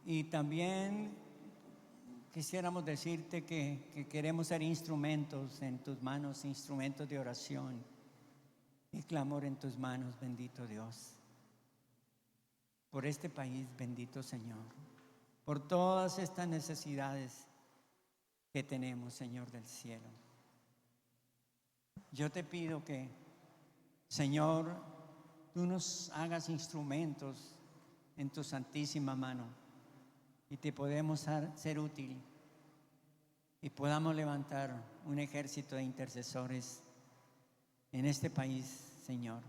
Y también quisiéramos decirte que queremos ser instrumentos en tus manos, instrumentos de oración y clamor en tus manos, bendito Dios. Por este país, bendito Señor, por todas estas necesidades que tenemos, Señor del cielo. Yo te pido que, Señor, tú nos hagas instrumentos en tu santísima mano y te podemos ser útil y podamos levantar un ejército de intercesores en este país, Señor,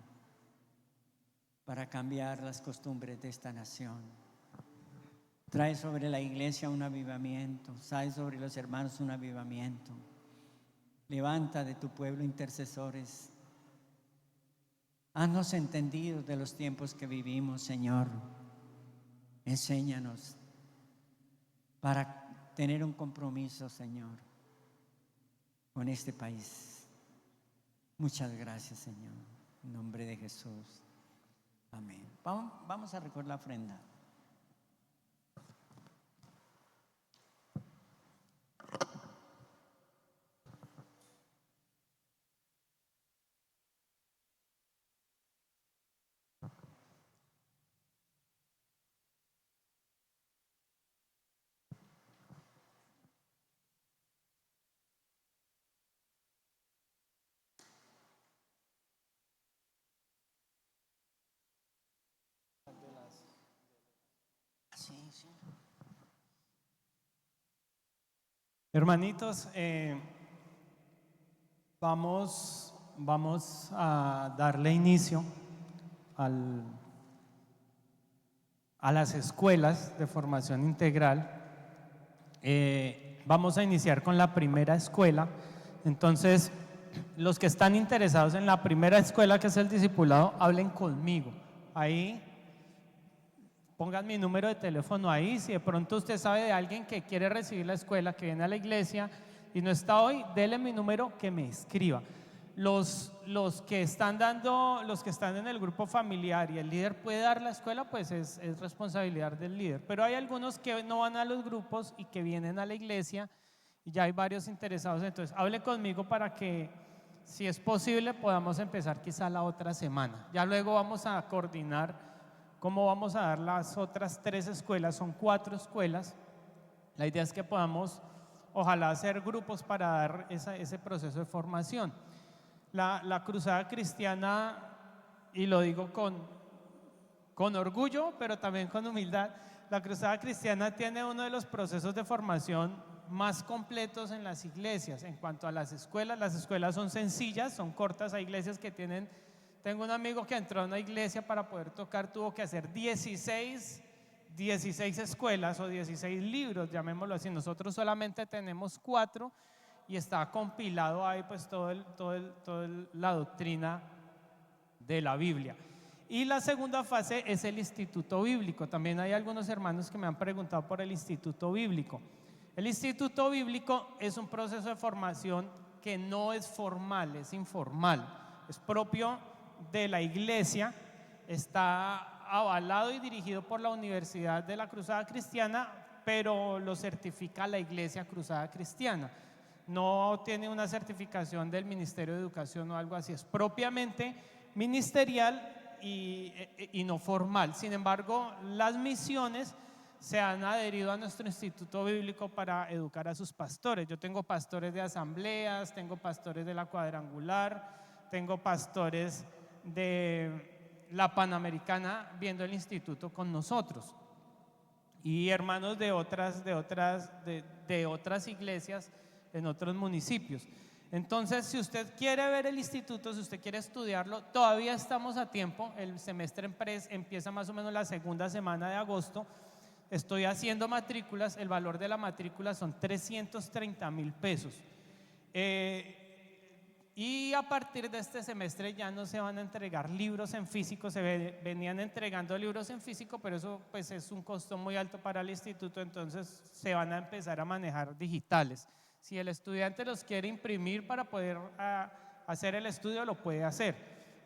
para cambiar las costumbres de esta nación. Trae sobre la iglesia un avivamiento, trae sobre los hermanos un avivamiento. Levanta de tu pueblo intercesores. Haznos entendidos de los tiempos que vivimos, Señor. Enséñanos para tener un compromiso, Señor, con este país. Muchas gracias, Señor. En nombre de Jesús. Amén. Vamos a recoger la ofrenda. Sí. Hermanitos, vamos a darle inicio a las escuelas de formación integral. Vamos a iniciar con la primera escuela. Entonces, los que están interesados en la primera escuela, que es el discipulado, hablen conmigo. Ahí, pongan mi número de teléfono ahí. Si de pronto usted sabe de alguien que quiere recibir la escuela, que viene a la iglesia y no está hoy, dele mi número, que me escriba. Los que están en el grupo familiar y el líder puede dar la escuela, pues es responsabilidad del líder. Pero hay algunos que no van a los grupos y que vienen a la iglesia, y ya hay varios interesados. Entonces, hable conmigo para que, si es posible, podamos empezar quizá la otra semana. Ya luego vamos a coordinar cómo vamos a dar las otras 3 escuelas. Son 4 escuelas. La idea es que podamos, ojalá, hacer grupos para dar ese proceso de formación. La Cruzada Cristiana, y lo digo con orgullo, pero también con humildad, la Cruzada Cristiana tiene uno de los procesos de formación más completos en las iglesias. En cuanto a las escuelas son sencillas, son cortas. Hay iglesias que tengo un amigo que entró a una iglesia para poder tocar, tuvo que hacer 16 escuelas o 16 libros, llamémoslo así. Nosotros solamente tenemos 4 y está compilado ahí pues toda la doctrina de la Biblia. Y la segunda fase es el Instituto Bíblico. También hay algunos hermanos que me han preguntado por el Instituto Bíblico. El Instituto Bíblico es un proceso de formación que no es formal, es informal, es propio de la iglesia, está avalado y dirigido por la Universidad de la Cruzada Cristiana, pero lo certifica la Iglesia Cruzada Cristiana. No tiene una certificación del Ministerio de Educación o algo así, es propiamente ministerial y no formal. Sin embargo, las misiones se han adherido a nuestro Instituto Bíblico para educar a sus pastores. Yo tengo pastores de asambleas, tengo pastores de la Cuadrangular, tengo pastores de la Panamericana viendo el instituto con nosotros, y hermanos de otras iglesias en otros municipios. Entonces, si usted quiere ver el instituto, si usted quiere estudiarlo, todavía estamos a tiempo. El semestre empieza más o menos la segunda semana de agosto. Estoy haciendo matrículas. El valor de la matrícula son 330,000 pesos. Y a partir de este semestre ya no se van a entregar libros en físico. Venían entregando libros en físico, pero eso pues es un costo muy alto para el instituto. Entonces se van a empezar a manejar digitales. Si el estudiante los quiere imprimir para poder hacer el estudio, lo puede hacer,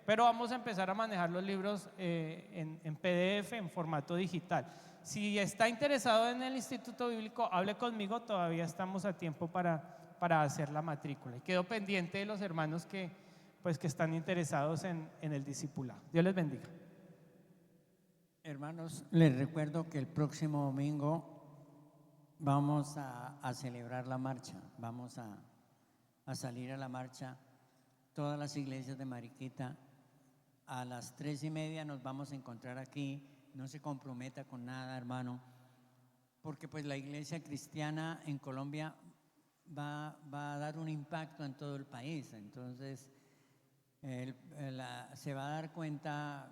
pero vamos a empezar a manejar los libros en PDF, en formato digital. Si está interesado en el Instituto Bíblico, hable conmigo, todavía estamos a tiempo para hacer la matrícula. Y quedo pendiente de los hermanos que están interesados en el discipulado. Dios les bendiga. Hermanos, les recuerdo que el próximo domingo vamos a celebrar la marcha, vamos a salir a la marcha todas las iglesias de Mariquita. A las 3:30 nos vamos a encontrar aquí. No se comprometa con nada, hermano, porque pues la iglesia cristiana en Colombia va a dar un impacto en todo el país. Entonces se va a dar cuenta